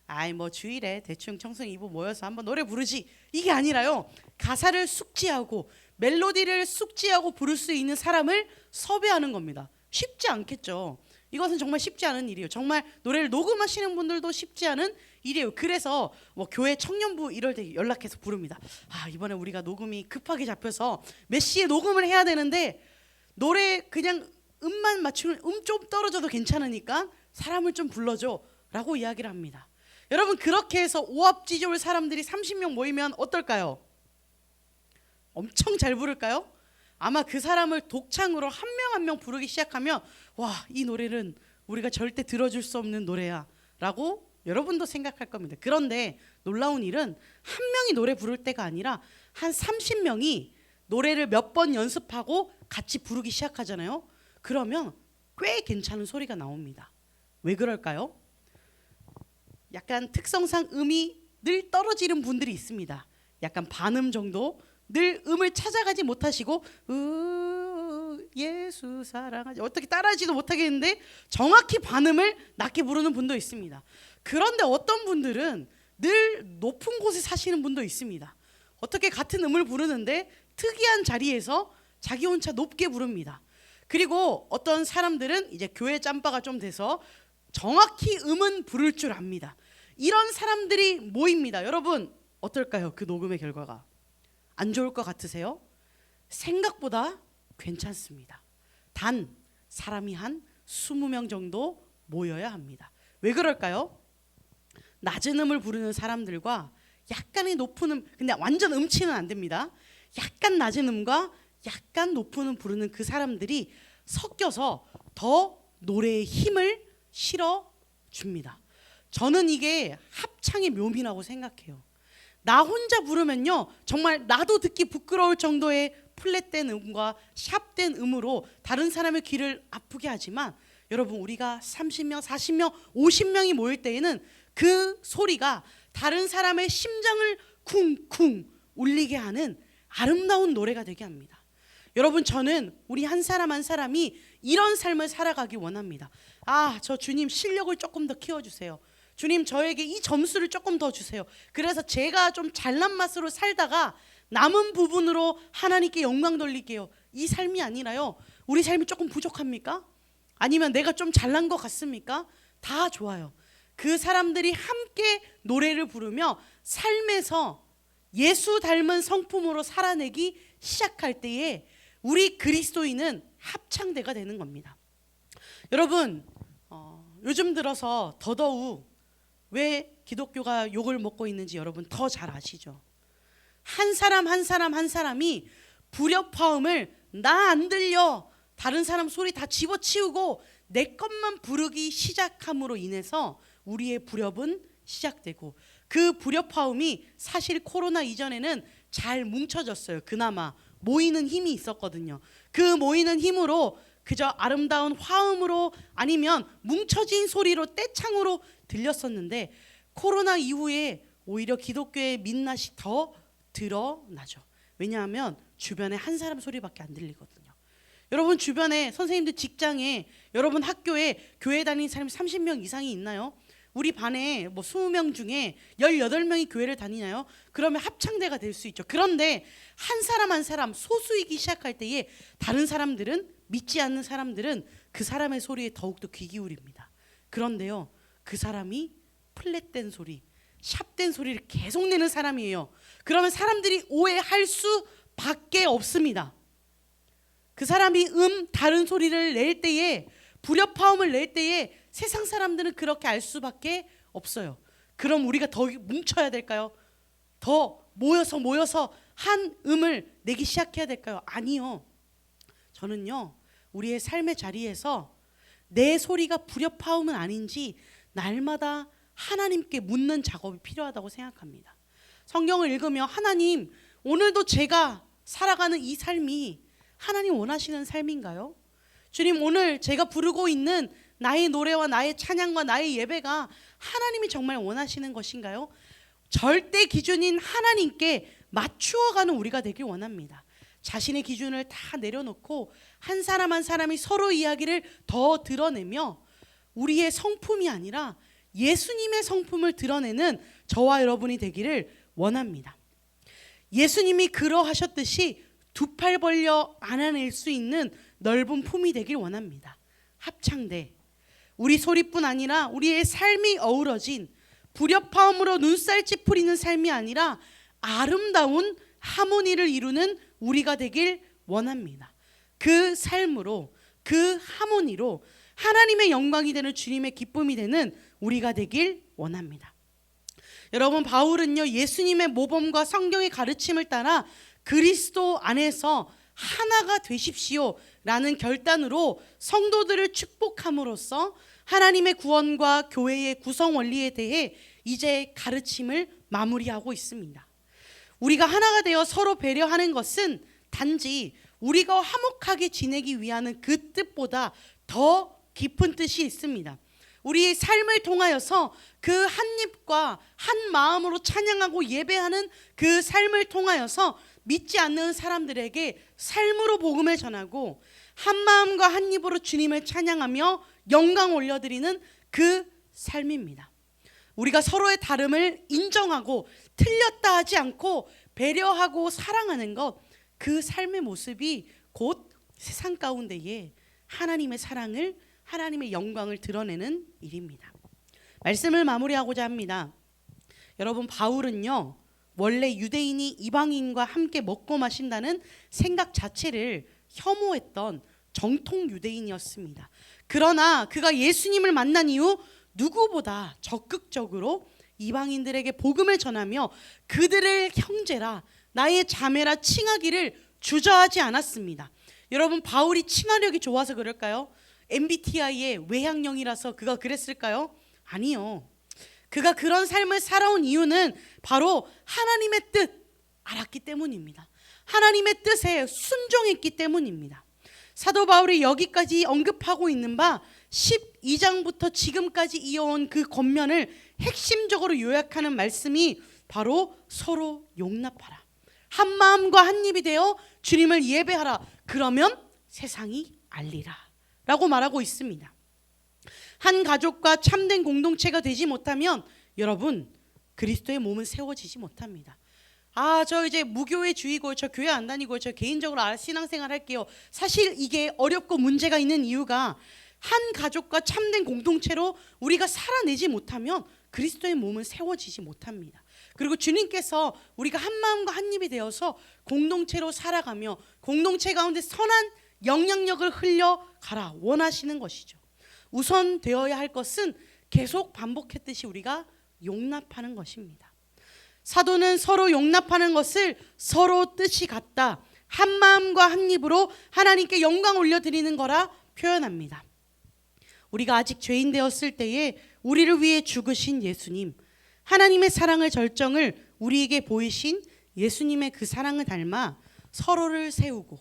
아이 뭐 주일에 대충 청승 2부 모여서 한번 노래 부르지, 이게 아니라요. 가사를 숙지하고 멜로디를 숙지하고 부를 수 있는 사람을 섭외하는 겁니다. 쉽지 않겠죠. 이것은 정말 쉽지 않은 일이에요. 정말 노래를 녹음하시는 분들도 쉽지 않은 일이에요. 그래서 뭐 교회 청년부 이럴 때 연락해서 부릅니다. 아, 이번에 우리가 녹음이 급하게 잡혀서 몇 시에 녹음을 해야 되는데 노래 그냥 음만 맞추면 좀 떨어져도 괜찮으니까 사람을 좀 불러줘 라고 이야기를 합니다. 여러분, 그렇게 해서 오합지졸 사람들이 30명 모이면 어떨까요? 엄청 잘 부를까요? 아마 그 사람을 독창으로 한 명 한 명 부르기 시작하면 와, 이 노래는 우리가 절대 들어줄 수 없는 노래야 라고 여러분도 생각할 겁니다. 그런데 놀라운 일은 한 명이 노래 부를 때가 아니라 한 30명이 노래를 몇 번 연습하고 같이 부르기 시작하잖아요. 그러면 꽤 괜찮은 소리가 나옵니다. 왜 그럴까요? 약간 특성상 음이 늘 떨어지는 분들이 있습니다. 약간 반음 정도, 늘 음을 찾아가지 못하시고 예수 사랑하지, 어떻게 따라하지도 못하겠는데 정확히 반음을 낮게 부르는 분도 있습니다. 그런데 어떤 분들은 늘 높은 곳에 사시는 분도 있습니다. 어떻게 같은 음을 부르는데 특이한 자리에서 자기 혼자 높게 부릅니다. 그리고 어떤 사람들은 이제 교회 짬바가 좀 돼서 정확히 음은 부를 줄 압니다. 이런 사람들이 모입니다. 여러분, 어떨까요? 그 녹음의 결과가 안 좋을 것 같으세요? 생각보다 괜찮습니다. 단 사람이 한 20명 정도 모여야 합니다. 왜 그럴까요? 낮은 음을 부르는 사람들과 약간의 높은 음, 근데 완전 음치는 안 됩니다. 약간 낮은 음과 약간 높은 음 부르는 그 사람들이 섞여서 더 노래의 힘을 실어 줍니다. 저는 이게 합창의 묘미라고 생각해요. 나 혼자 부르면요, 정말 나도 듣기 부끄러울 정도의 플랫된 음과 샵된 음으로 다른 사람의 귀를 아프게 하지만, 여러분, 우리가 30명, 40명, 50명이 모일 때에는 그 소리가 다른 사람의 심장을 쿵쿵 울리게 하는 아름다운 노래가 되게 합니다. 여러분, 저는 우리 한 사람 한 사람이 이런 삶을 살아가기 원합니다. 아, 저 주님 실력을 조금 더 키워주세요. 주님, 저에게 이 점수를 조금 더 주세요. 그래서 제가 좀 잘난 맛으로 살다가 남은 부분으로 하나님께 영광 돌릴게요. 이 삶이 아니라요, 우리 삶이 조금 부족합니까? 아니면 내가 좀 잘난 것 같습니까? 다 좋아요. 그 사람들이 함께 노래를 부르며 삶에서 예수 닮은 성품으로 살아내기 시작할 때에 우리 그리스도인은 합창대가 되는 겁니다. 여러분, 요즘 들어서 더더욱 왜 기독교가 욕을 먹고 있는지 여러분 더 잘 아시죠? 한 사람 한 사람 한 사람이 불협화음을 나 안 들려, 다른 사람 소리 다 집어치우고 내 것만 부르기 시작함으로 인해서 우리의 불협은 시작되고, 그 불협화음이 사실 코로나 이전에는 잘 뭉쳐졌어요. 그나마 모이는 힘이 있었거든요. 그 모이는 힘으로 그저 아름다운 화음으로 아니면 뭉쳐진 소리로 떼창으로 들렸었는데, 코로나 이후에 오히려 기독교의 민낯이 더 드러나죠. 왜냐하면 주변에 한 사람 소리밖에 안 들리거든요. 여러분 주변에 선생님들 직장에, 여러분 학교에 교회 다니는 사람이 30명 이상이 있나요? 우리 반에 뭐 20명 중에 18명이 교회를 다니나요? 그러면 합창대가 될 수 있죠. 그런데 한 사람 한 사람 소수이기 시작할 때에 다른 사람들은, 믿지 않는 사람들은 그 사람의 소리에 더욱더 귀 기울입니다. 그런데요, 그 사람이 플랫된 소리, 샵된 소리를 계속 내는 사람이에요. 그러면 사람들이 오해할 수밖에 없습니다. 그 사람이 다른 소리를 낼 때에, 불협화음을 낼 때에 세상 사람들은 그렇게 알 수밖에 없어요. 그럼 우리가 더 뭉쳐야 될까요? 더 모여서 한 음을 내기 시작해야 될까요? 아니요. 저는요, 우리의 삶의 자리에서 내 소리가 불협화음은 아닌지 날마다 하나님께 묻는 작업이 필요하다고 생각합니다. 성경을 읽으며, 하나님, 오늘도 제가 살아가는 이 삶이 하나님 원하시는 삶인가요? 주님, 오늘 제가 부르고 있는 나의 노래와 나의 찬양과 나의 예배가 하나님이 정말 원하시는 것인가요? 절대 기준인 하나님께 맞추어가는 우리가 되길 원합니다. 자신의 기준을 다 내려놓고 한 사람 한 사람이 서로 이야기를 더 드러내며 우리의 성품이 아니라 예수님의 성품을 드러내는 저와 여러분이 되기를 원합니다. 예수님이 그러하셨듯이 두 팔 벌려 안아낼 수 있는 넓은 품이 되길 원합니다. 합창대 우리 소리뿐 아니라 우리의 삶이 어우러진 불협화음으로 눈살 찌푸리는 삶이 아니라 아름다운 하모니를 이루는 우리가 되길 원합니다. 그 삶으로 그 하모니로 하나님의 영광이 되는 주님의 기쁨이 되는 우리가 되길 원합니다. 여러분 바울은요 예수님의 모범과 성경의 가르침을 따라 그리스도 안에서 하나가 되십시오 라는 결단으로 성도들을 축복함으로써 하나님의 구원과 교회의 구성 원리에 대해 이제 가르침을 마무리하고 있습니다. 우리가 하나가 되어 서로 배려하는 것은 단지 우리가 화목하게 지내기 위한 그 뜻보다 더 깊은 뜻이 있습니다. 우리의 삶을 통하여서 그 한 입과 한 마음으로 찬양하고 예배하는 그 삶을 통하여서 믿지 않는 사람들에게 삶으로 복음을 전하고 한 마음과 한 입으로 주님을 찬양하며 영광 올려드리는 그 삶입니다. 우리가 서로의 다름을 인정하고 틀렸다 하지 않고 배려하고 사랑하는 것, 그 삶의 모습이 곧 세상 가운데에 하나님의 사랑을, 하나님의 영광을 드러내는 일입니다. 말씀을 마무리하고자 합니다. 여러분 바울은요 원래 유대인이 이방인과 함께 먹고 마신다는 생각 자체를 혐오했던 정통 유대인이었습니다. 그러나 그가 예수님을 만난 이후 누구보다 적극적으로 이방인들에게 복음을 전하며 그들을 형제라 나의 자매라 칭하기를 주저하지 않았습니다. 여러분 바울이 칭하력이 좋아서 그럴까요? MBTI의 외향형이라서 그가 그랬을까요? 아니요. 그가 그런 삶을 살아온 이유는 바로 하나님의 뜻 알았기 때문입니다. 하나님의 뜻에 순종했기 때문입니다. 사도 바울이 여기까지 언급하고 있는 바 12장부터 지금까지 이어온 그 권면을 핵심적으로 요약하는 말씀이 바로 서로 용납하라. 한 마음과 한 입이 되어 주님을 예배하라. 그러면 세상이 알리라 라고 말하고 있습니다. 한 가족과 참된 공동체가 되지 못하면 여러분 그리스도의 몸은 세워지지 못합니다. 저 이제 무교회주의고 저 교회 안 다니고 저 개인적으로 신앙생활 할게요. 사실 이게 어렵고 문제가 있는 이유가 한 가족과 참된 공동체로 우리가 살아내지 못하면 그리스도의 몸은 세워지지 못합니다. 그리고 주님께서 우리가 한 마음과 한 입이 되어서 공동체로 살아가며 공동체 가운데 선한 영향력을 흘려가라 원하시는 것이죠. 우선 되어야 할 것은 계속 반복했듯이 우리가 용납하는 것입니다. 사도는 서로 용납하는 것을 서로 뜻이 같다, 한 마음과 한 입으로 하나님께 영광 올려드리는 거라 표현합니다. 우리가 아직 죄인 되었을 때에 우리를 위해 죽으신 예수님, 하나님의 사랑의 절정을 우리에게 보이신 예수님의 그 사랑을 닮아 서로를 세우고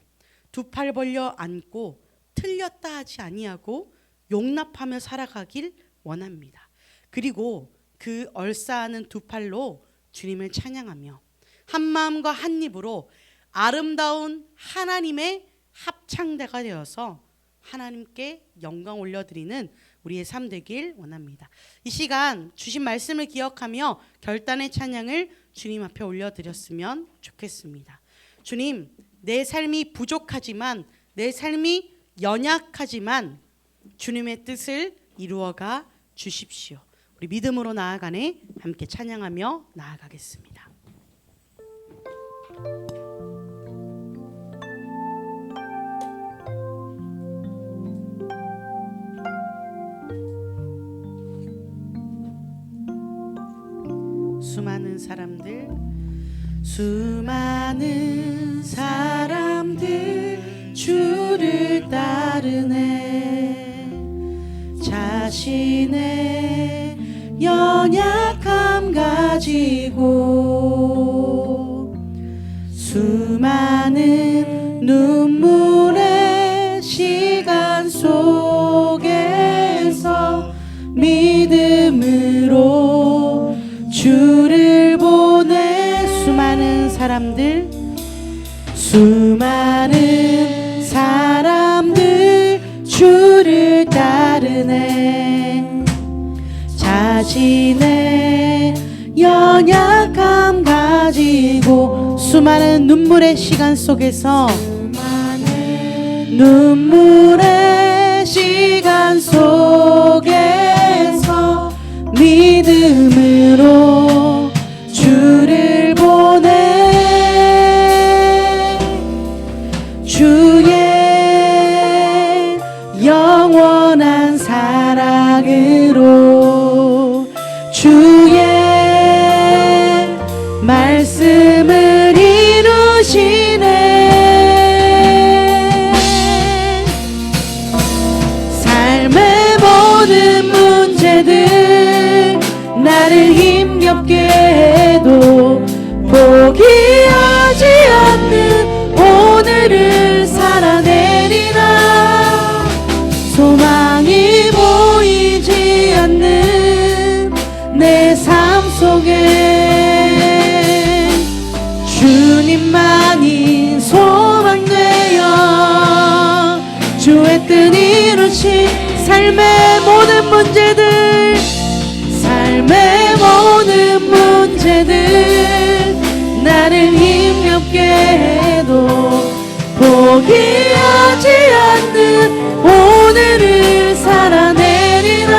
두 팔 벌려 안고 틀렸다 하지 아니하고 용납하며 살아가길 원합니다. 그리고 그 얼싸하는 두 팔로 주님을 찬양하며 한 마음과 한 입으로 아름다운 하나님의 합창대가 되어서 하나님께 영광 올려드리는 우리의 삶 되길 원합니다. 이 시간 주신 말씀을 기억하며 결단의 찬양을 주님 앞에 올려드렸으면 좋겠습니다. 주님, 내 삶이 부족하지만, 내 삶이 연약하지만 주님의 뜻을 이루어가 주십시오. 우리 믿음으로 나아가네 함께 찬양하며 나아가겠습니다. 수많은 사람들 주를 따르네. 자신의 연약함 가지고 수많은 눈물의 시간 속에서 믿음으로 주를 보내. 수많은 사람들 은혜 자신의 연약함 가지고 수많은 눈물의 시간 속에서 눈물의 시간 속에서 믿음으로 주를 보내 주의 영원한 사랑으로 주의 말씀을 이루시네 삶의 모든 문제들 나를 힘겹게 해도 포기하지 않는 오늘을 살아내리라 소망이 보이지 않는 내 삶 속에 주님만이 소망되어 주의 뜻 이루신 삶의 모든 문제들 삶의 모든 문제들 나를 힘겹게 해도 포기하지 않는 오늘을 살아내리라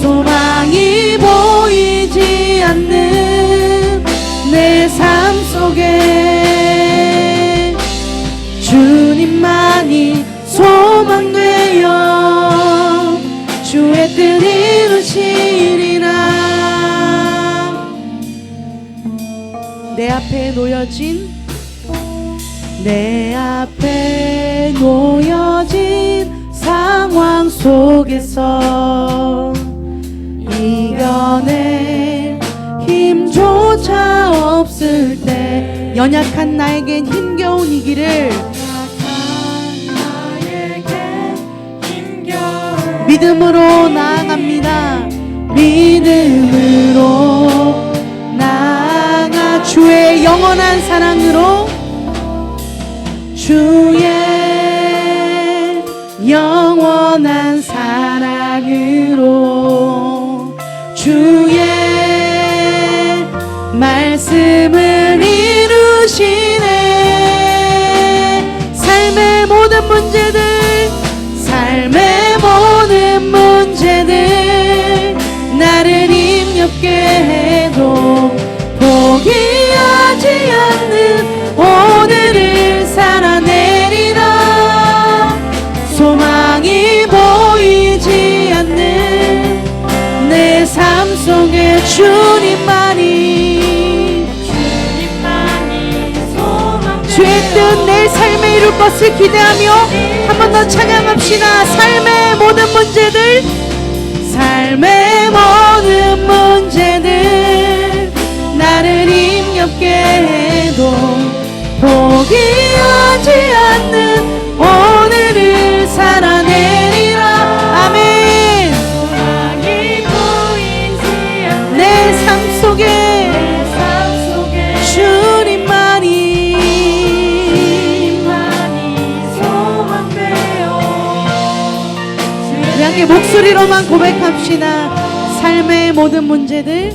소망이 보이지 않는 내 삶 속에 주님만이 소망되어 주의 뜻 이루시리라 내 앞에 놓여진 상황 속에서 이겨낼 힘조차 없을 때 연약한 나에겐 힘겨운 이 길을 믿음으로 나아갑니다 믿음으로 나아가 주의 영원한 사랑으로 주의 영원한 사랑으로 주의 말씀을 이루시네 삶의 모든 문제들 나를 힘겹게 해도 포기하지 않는 오늘을 살아내리라 소망이 보이지 않는 내 삶 속에 주님만이 주의 뜻 내 삶에 이룰 것을 기대하며 한 번 더 찬양합시다 삶의 모든 문제들 나를 힘겹게 해도 포기하지 않는 오늘을 살아내리라 아멘 내 삶 속에 주님만이 우리 함께 목소리로만 고백합시다 삶의 모든 문제들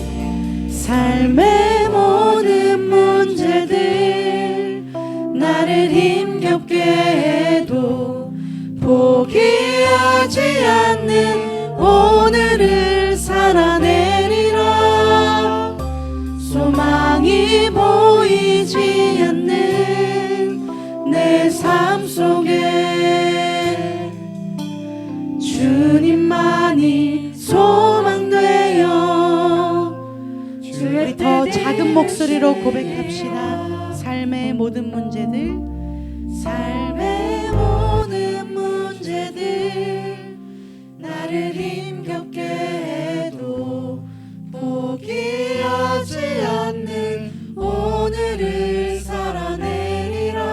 나를 힘겹게 해도 포기하지 않는 오늘을 살아내리라 소망이 보이지 않는 내 삶 속에 주님만이 소망되어 우리 더 작은 목소리로 고백합시다 삶의 모든 문제들 나를 힘겹게 해도 포기하지 않는 오늘을 살아내리라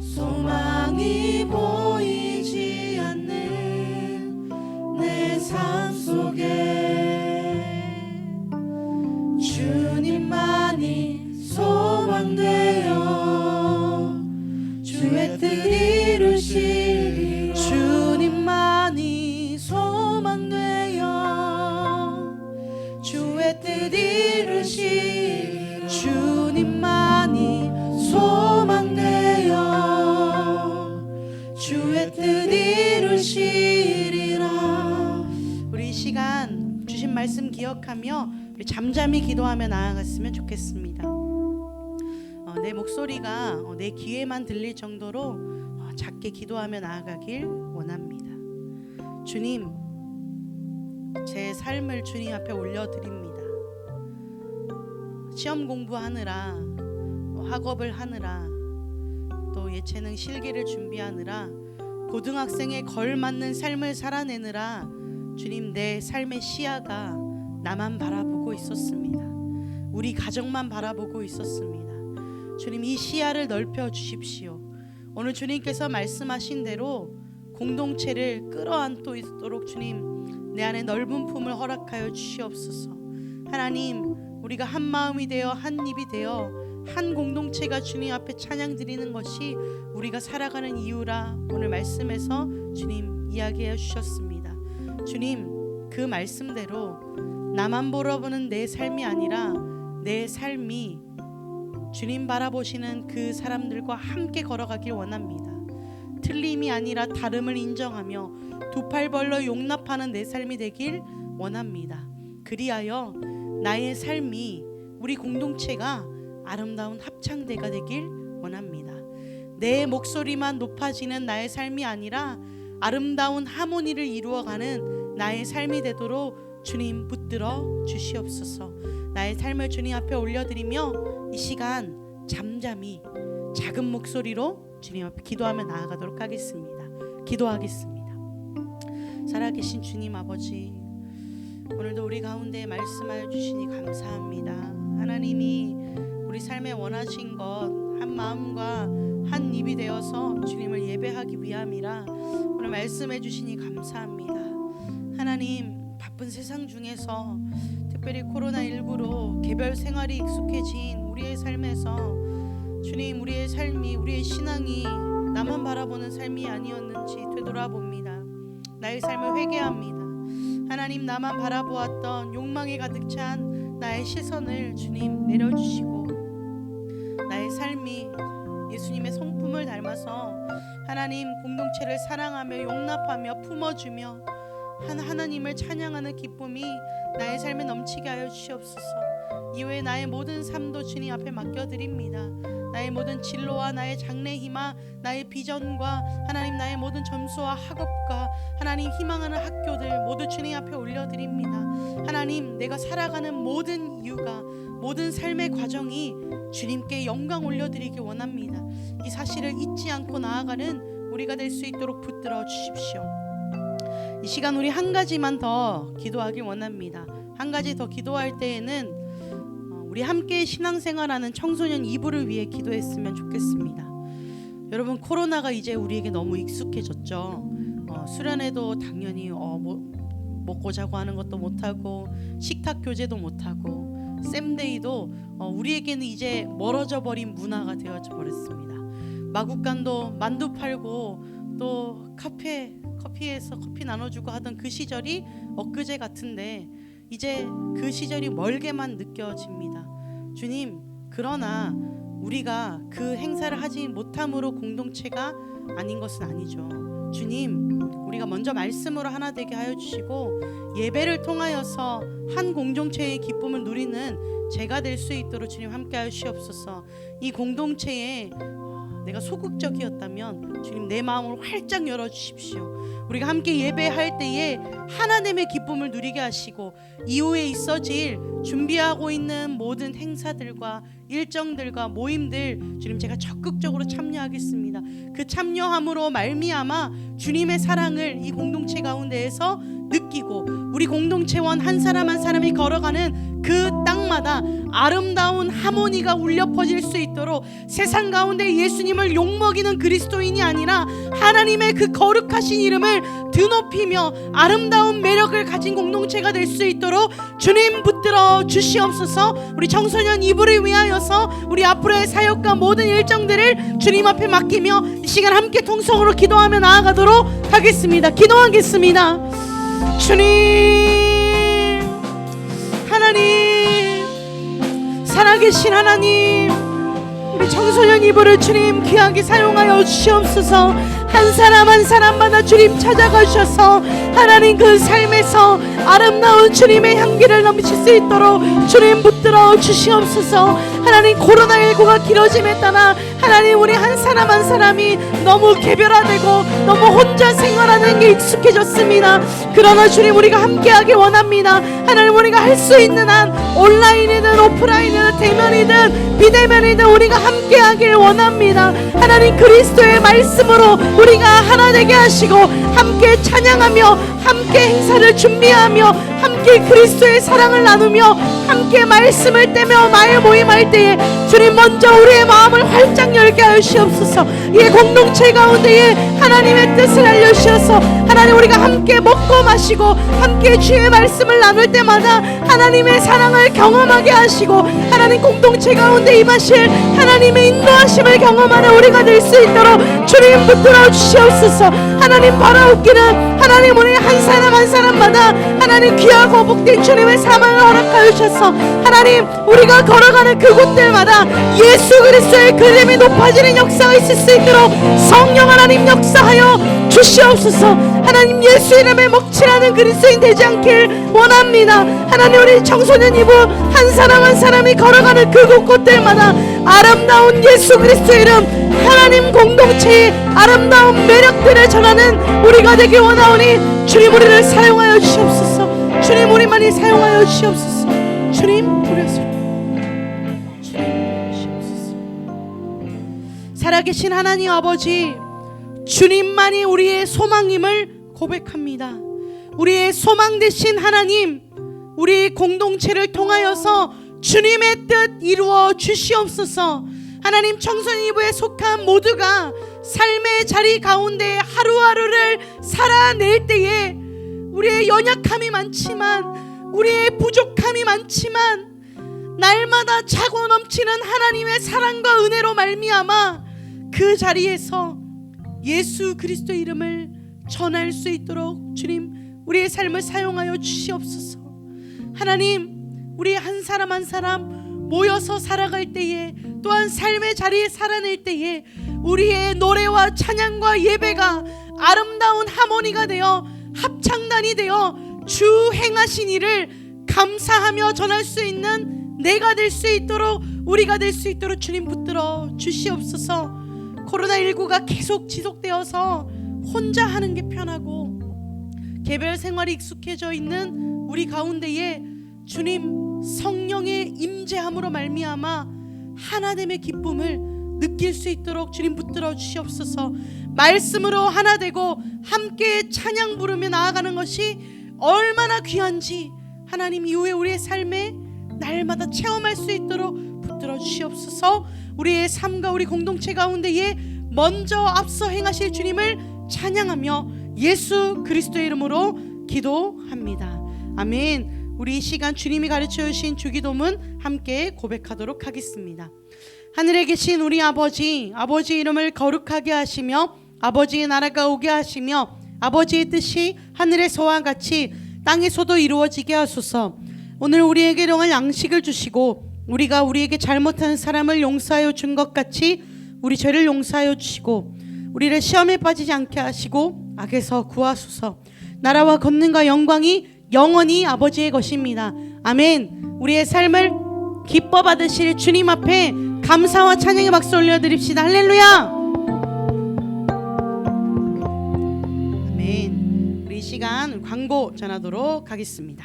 소망이 보이지 않는 내 삶 속에 주님만이 소망되어 주의 뜻 이루시리 주님 이루실 주님만이 소망되어 주의 뜻 이루시리라. 우리 이 시간 주신 말씀 기억하며 우리 잠잠히 기도하며 나아갔으면 좋겠습니다. 내 목소리가 내 귀에만 들릴 정도로 작게 기도하며 나아가길 원합니다. 주님, 제 삶을 주님 앞에 올려드립니다. 시험 공부하느라, 학업을 하느라, 또 예체능 실기를 준비하느라, 고등학생에 걸맞는 삶을 살아내느라 주님, 내 삶의 시야가 나만 바라보고 있었습니다. 우리 가정만 바라보고 있었습니다. 주님, 이 시야를 넓혀 주십시오. 오늘 주님께서 말씀하신 대로 공동체를 끌어안고 있도록 주님, 내 안에 넓은 품을 허락하여 주시옵소서. 하나님, 우리가 한 마음이 되어 한 입이 되어 한 공동체가 주님 앞에 찬양 드리는 것이 우리가 살아가는 이유라 오늘 말씀에서 주님 이야기해 주셨습니다. 주님, 그 말씀대로 나만 바라보는 내 삶이 아니라 내 삶이 주님 바라보시는 그 사람들과 함께 걸어가길 원합니다. 틀림이 아니라 다름을 인정하며 두 팔 벌려 용납하는 내 삶이 되길 원합니다. 그리하여 나의 삶이, 우리 공동체가 아름다운 합창대가 되길 원합니다. 내 목소리만 높아지는 나의 삶이 아니라 아름다운 하모니를 이루어가는 나의 삶이 되도록 주님 붙들어 주시옵소서. 나의 삶을 주님 앞에 올려드리며 이 시간 잠잠히 작은 목소리로 주님 앞에 기도하며 나아가도록 하겠습니다. 기도하겠습니다. 살아계신 주님 아버지, 오늘도 우리 가운데 말씀하여 주시니 감사합니다. 하나님이 우리 삶에 원하신 것 한 마음과 한 입이 되어서 주님을 예배하기 위함이라 오늘 말씀해 주시니 감사합니다. 하나님, 바쁜 세상 중에서 특별히 코로나19로 개별 생활이 익숙해진 우리의 삶에서 주님, 우리의 삶이, 우리의 신앙이 나만 바라보는 삶이 아니었는지 되돌아봅니다. 나의 삶을 회개합니다. 하나님, 나만 바라보았던 욕망에 가득 찬 나의 시선을 주님 내려주시고 나의 삶이 예수님의 성품을 닮아서 하나님 공동체를 사랑하며 용납하며 품어주며 하나님을 찬양하는 기쁨이 나의 삶에 넘치게 하여 주시옵소서. 이후에 나의 모든 삶도 주님 앞에 맡겨드립니다. 나의 모든 진로와 나의 장래희망, 나의 비전과 하나님 나의 모든 점수와 학업과 하나님 희망하는 학교들 모두 주님 앞에 올려드립니다. 하나님, 내가 살아가는 모든 이유가, 모든 삶의 과정이 주님께 영광 올려드리기 원합니다. 이 사실을 잊지 않고 나아가는 우리가 될 수 있도록 붙들어 주십시오. 이 시간 우리 한 가지만 더 기도하길 원합니다. 한 가지 더 기도할 때에는 우리 함께 신앙생활하는 청소년 2부를 위해 기도했으면 좋겠습니다. 여러분, 코로나가 이제 우리에게 너무 익숙해졌죠. 수련회도 당연히 먹고 자고 하는 것도 못하고 식탁 교제도 못하고 샘데이도 우리에게는 이제 멀어져 버린 문화가 되어져 버렸습니다. 마국간도 만두 팔고 또 커피에서 커피 나눠주고 하던 그 시절이 엊그제 같은데 이제 그 시절이 멀게만 느껴집니다. 주님, 그러나 우리가 그 행사를 하지 못함으로 공동체가 아닌 것은 아니죠. 주님, 우리가 먼저 말씀으로 하나 되게 하여 주시고 예배를 통하여서 한 공동체의 기쁨을 누리는 제가 될 수 있도록 주님 함께 하여 주시옵소서. 이 공동체에 내가 소극적이었다면 주님 내 마음을 활짝 열어주십시오. 우리가 함께 예배할 때에 하나님의 기쁨을 누리게 하시고 이후에 있어질 준비하고 있는 모든 행사들과 일정들과 모임들 주님 제가 적극적으로 참여하겠습니다. 그 참여함으로 말미암아 주님의 사랑을 이 공동체 가운데에서 느끼고 우리 공동체원 한 사람 한 사람이 걸어가는 그 땅마다 아름다운 하모니가 울려 퍼질 수 있도록 세상 가운데 예수님을 욕먹이는 그리스도인이 아니라 하나님의 그 거룩하신 이름을 드높이며 아름다운 매력을 가진 공동체가 될 수 있도록 주님 붙들어 주시옵소서. 우리 청소년 2부를 위하여서 우리 앞으로의 사역과 모든 일정들을 주님 앞에 맡기며 이 시간 함께 통성으로 기도하며 나아가도록 하겠습니다. 기도하겠습니다. 주님, 하나님, 살아계신 하나님, 우리 청소년 이불을 주님 귀하게 사용하여 주시옵소서. 한 사람 한 사람마다 주님 찾아가셔서 하나님 그 삶에서 아름다운 주님의 향기를 넘칠 수 있도록 주님 붙들어 주시옵소서. 하나님 코로나19가 길어짐에 따라 하나님 우리 한 사람 한 사람이 너무 개별화되고 너무 혼자 생활하는 게 익숙해졌습니다. 그러나 주님 우리가 함께하기 원합니다. 하나님 우리가 할 수 있는 한 온라인이든 오프라인이든 대면이든 비대면이든 우리가 함께하길 원합니다. 하나님 그리스도의 말씀으로 우리가 하나 되게 하시고 함께 찬양하며 함께 행사를 준비하며 함께 그리스도의 사랑을 나누며 함께 말씀을 떼며 마을 모임할 때에 주님 먼저 우리의 마음을 활짝 열게 하시옵소서. 이 공동체 가운데에 하나님의 뜻을 알려주셔서 하나님 우리가 함께 먹고 마시고 함께 주의 말씀을 나눌 때마다 하나님의 사랑을 경험하게 하시고 하나님 공동체 가운데 임하실 하나님의 인도하심을 경험하는 우리가 될 수 있도록 주님 붙들어 주시옵소서. 하나님 바라옵기는 하나님 우리 한 사람 한 사람마다 하나님 귀하고 복된 주님의 사망을 허락하여 주셔서 하나님 우리가 걸어가는 그곳들마다 예수 그리스도의 그림이 높아지는 역사가 있을 수 있도록 성령 하나님 역사하여 주시옵소서. 하나님 예수 이름에 먹칠하는 그리스도인 되지 않길 원합니다. 하나님 우리 청소년 이부 한 사람 한 사람이 걸어가는 그 곳곳들마다 아름다운 예수 그리스도 이름 하나님 공동체의 아름다운 매력들을 전하는 우리가 되길 원하오니 주님 우리를 사용하여 주시옵소서. 주님 우리만이 사용하여 주시옵소서. 주님 주시옵소서. 살아계신 하나님 아버지, 주님만이 우리의 소망임을 고백합니다. 우리의 소망 되신 하나님, 우리 공동체를 통하여서 주님의 뜻 이루어 주시옵소서. 하나님 청소년 이부에 속한 모두가 삶의 자리 가운데 하루하루를 살아낼 때에 우리의 연약함이 많지만 우리의 부족함이 많지만 날마다 차고 넘치는 하나님의 사랑과 은혜로 말미암아 그 자리에서 예수 그리스도 이름을 전할 수 있도록 주님 우리의 삶을 사용하여 주시옵소서. 하나님 우리 한 사람 한 사람 모여서 살아갈 때에 또한 삶의 자리에 살아낼 때에 우리의 노래와 찬양과 예배가 아름다운 하모니가 되어 합창단이 되어 주 행하신 일을 감사하며 전할 수 있는 내가 될 수 있도록 우리가 될 수 있도록 주님 붙들어 주시옵소서. 코로나19가 계속 지속되어서 혼자 하는 게 편하고 개별 생활이 익숙해져 있는 우리 가운데에 주님 성령의 임재함으로 말미암아 하나됨의 기쁨을 느낄 수 있도록 주님 붙들어 주시옵소서. 말씀으로 하나 되고 함께 찬양 부르며 나아가는 것이 얼마나 귀한지 하나님 이후에 우리의 삶에 날마다 체험할 수 있도록 붙들어 주시옵소서. 우리의 삶과 우리 공동체 가운데에 먼저 앞서 행하실 주님을 찬양하며 예수 그리스도의 이름으로 기도합니다. 아멘. 우리 이 시간 주님이 가르쳐 주신 주기도문 함께 고백하도록 하겠습니다. 하늘에 계신 우리 아버지, 아버지 이름을 거룩하게 하시며 아버지의 나라가 오게 하시며 아버지의 뜻이 하늘에서와 같이 땅에서도 이루어지게 하소서. 오늘 우리에게 일용할 양식을 주시고 우리가 우리에게 잘못한 사람을 용서하여 준 것 같이 우리 죄를 용서하여 주시고 우리를 시험에 빠지지 않게 하시고 악에서 구하소서. 나라와 권능과 영광이 영원히 아버지의 것입니다. 아멘. 우리의 삶을 기뻐 받으실 주님 앞에 감사와 찬양의 박수 올려드립시다. 할렐루야. 아멘. 우리 이 시간 광고 전하도록 하겠습니다.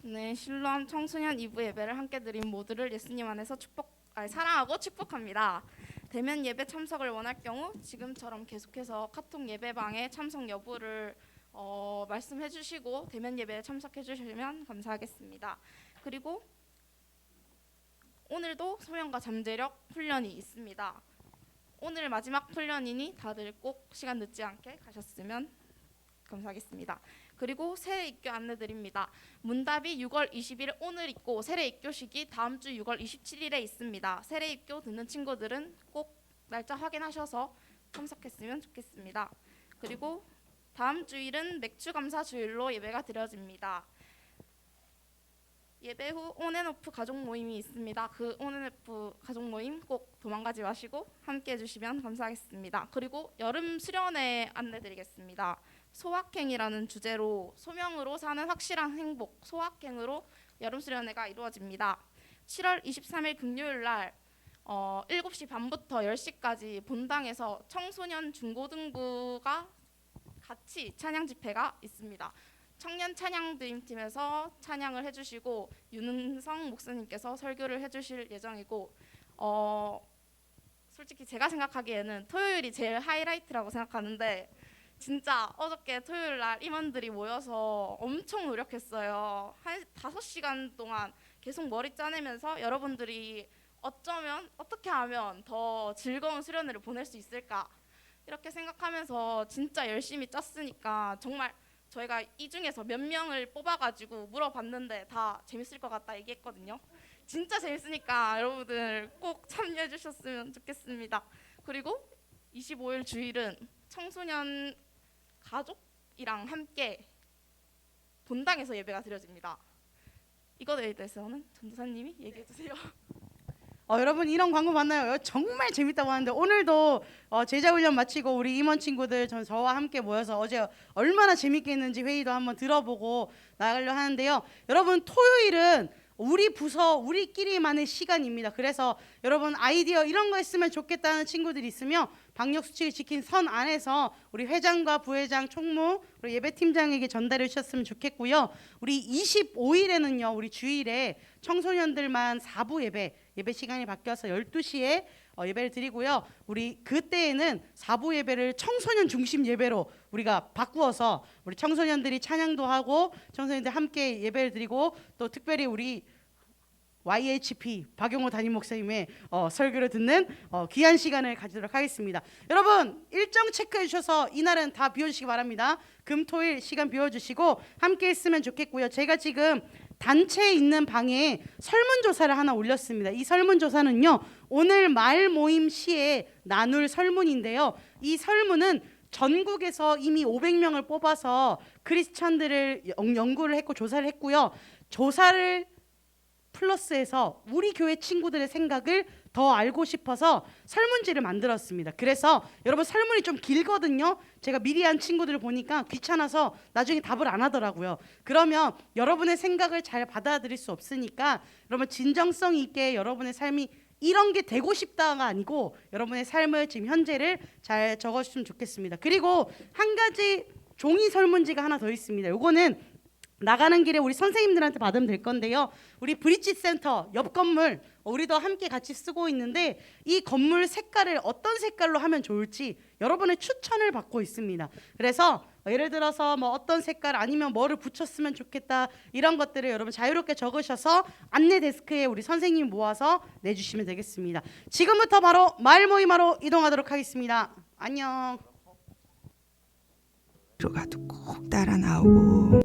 네, 실로암 청소년 2부 예배를 함께 드린 모두를 예수님 안에서 사랑하고 축복합니다. 대면 예배 참석을 원할 경우 지금처럼 계속해서 카톡 예배방에 참석 여부를 말씀해 주시고 대면 예배에 참석해 주시면 감사하겠습니다. 그리고 오늘도 소형과 잠재력 훈련이 있습니다. 오늘 마지막 훈련이니 다들 꼭 시간 늦지 않게 가셨으면 감사하겠습니다. 그리고 세례 입교 안내 드립니다. 문답이 6월 20일 오늘 있고 세례 입교식이 다음 주 6월 27일에 있습니다. 세례 입교 듣는 친구들은 꼭 날짜 확인하셔서 참석했으면 좋겠습니다. 그리고 다음 주일은 맥주 감사 주일로 예배가 드려집니다. 예배 후 온앤오프 가족 모임이 있습니다. 그 온앤오프 가족 모임 꼭 도망가지 마시고 함께 해주시면 감사하겠습니다. 그리고 여름 수련회 안내드리겠습니다. 소확행이라는 주제로 소명으로 사는 확실한 행복, 소확행으로 여름 수련회가 이루어집니다. 7월 23일 금요일 날 7시 반부터 10시까지 본당에서 청소년 중고등부가 같이 찬양 집회가 있습니다. 청년 찬양 드림팀에서 찬양을 해주시고 윤은성 목사님께서 설교를 해주실 예정이고 솔직히 제가 생각하기에는 토요일이 제일 하이라이트라고 생각하는데 진짜 어저께 토요일 날 임원들이 모여서 엄청 노력했어요. 한 5시간 동안 계속 머리 짜내면서 여러분들이 어쩌면 어떻게 하면 더 즐거운 수련회를 보낼 수 있을까 이렇게 생각하면서 진짜 열심히 짰으니까 정말 저희가 이 중에서 몇 명을 뽑아가지고 물어봤는데 다 재밌을 것 같다 얘기했거든요. 진짜 재밌으니까 여러분들 꼭 참여해 주셨으면 좋겠습니다. 그리고 25일 주일은 청소년 가족이랑 함께 본당에서 예배가 드려집니다. 이거에 대해서는 전도사님이 얘기해 주세요. 여러분 이런 광고 봤나요? 정말 재밌다고 하는데 오늘도 제자훈련 마치고 우리 임원 친구들 저와 함께 모여서 어제 얼마나 재밌게 했는지 회의도 한번 들어보고 나가려 하는데요. 여러분 토요일은 우리 부서 우리끼리만의 시간입니다. 그래서 여러분 아이디어 이런 거 있으면 좋겠다는 친구들이 있으면 방역 수칙을 지킨 선 안에서 우리 회장과 부회장, 총무, 우리 예배팀장에게 전달해 주셨으면 좋겠고요. 우리 25일에는요. 우리 주일에 청소년들만 4부 예배 시간이 바뀌어서 12시에 예배를 드리고요. 우리 그때에는 4부 예배를 청소년 중심 예배로 우리가 바꾸어서 우리 청소년들이 찬양도 하고 청소년들 함께 예배를 드리고 또 특별히 우리 YHP 박용호 담임 목사님의 설교를 듣는 귀한 시간을 가지도록 하겠습니다. 여러분 일정 체크해 주셔서 이날은 다 비워주시기 바랍니다. 금, 토일 시간 비워주시고 함께 했으면 좋겠고요. 제가 지금 단체에 있는 방에 설문조사를 하나 올렸습니다. 이 설문조사는요 오늘 말 모임 시에 나눌 설문인데요. 이 설문은 전국에서 이미 500명을 뽑아서 크리스찬들을 연구를 했고 조사를 했고요. 조사를 플러스해서 우리 교회 친구들의 생각을 더 알고 싶어서 설문지를 만들었습니다. 그래서 여러분 설문이 좀 길거든요. 제가 미리 한 친구들을 보니까 귀찮아서 나중에 답을 안 하더라고요. 그러면 여러분의 생각을 잘 받아들일 수 없으니까 여러분 진정성 있게 여러분의 삶이 이런 게 되고 싶다가 아니고 여러분의 삶을 지금 현재를 잘 적어주시면 좋겠습니다. 그리고 한 가지 종이 설문지가 하나 더 있습니다. 요거는 나가는 길에 우리 선생님들한테 받으면 될 건데요. 우리 브릿지 센터 옆 건물 우리도 함께 같이 쓰고 있는데 이 건물 색깔을 어떤 색깔로 하면 좋을지 여러분의 추천을 받고 있습니다. 그래서 예를 들어서 뭐 어떤 색깔 아니면 뭐를 붙였으면 좋겠다 이런 것들을 여러분 자유롭게 적으셔서 안내 데스크에 우리 선생님 모아서 내주시면 되겠습니다. 지금부터 바로 말 모임하러 이동하도록 하겠습니다. 안녕. 들어가도 꼭 따라 나오고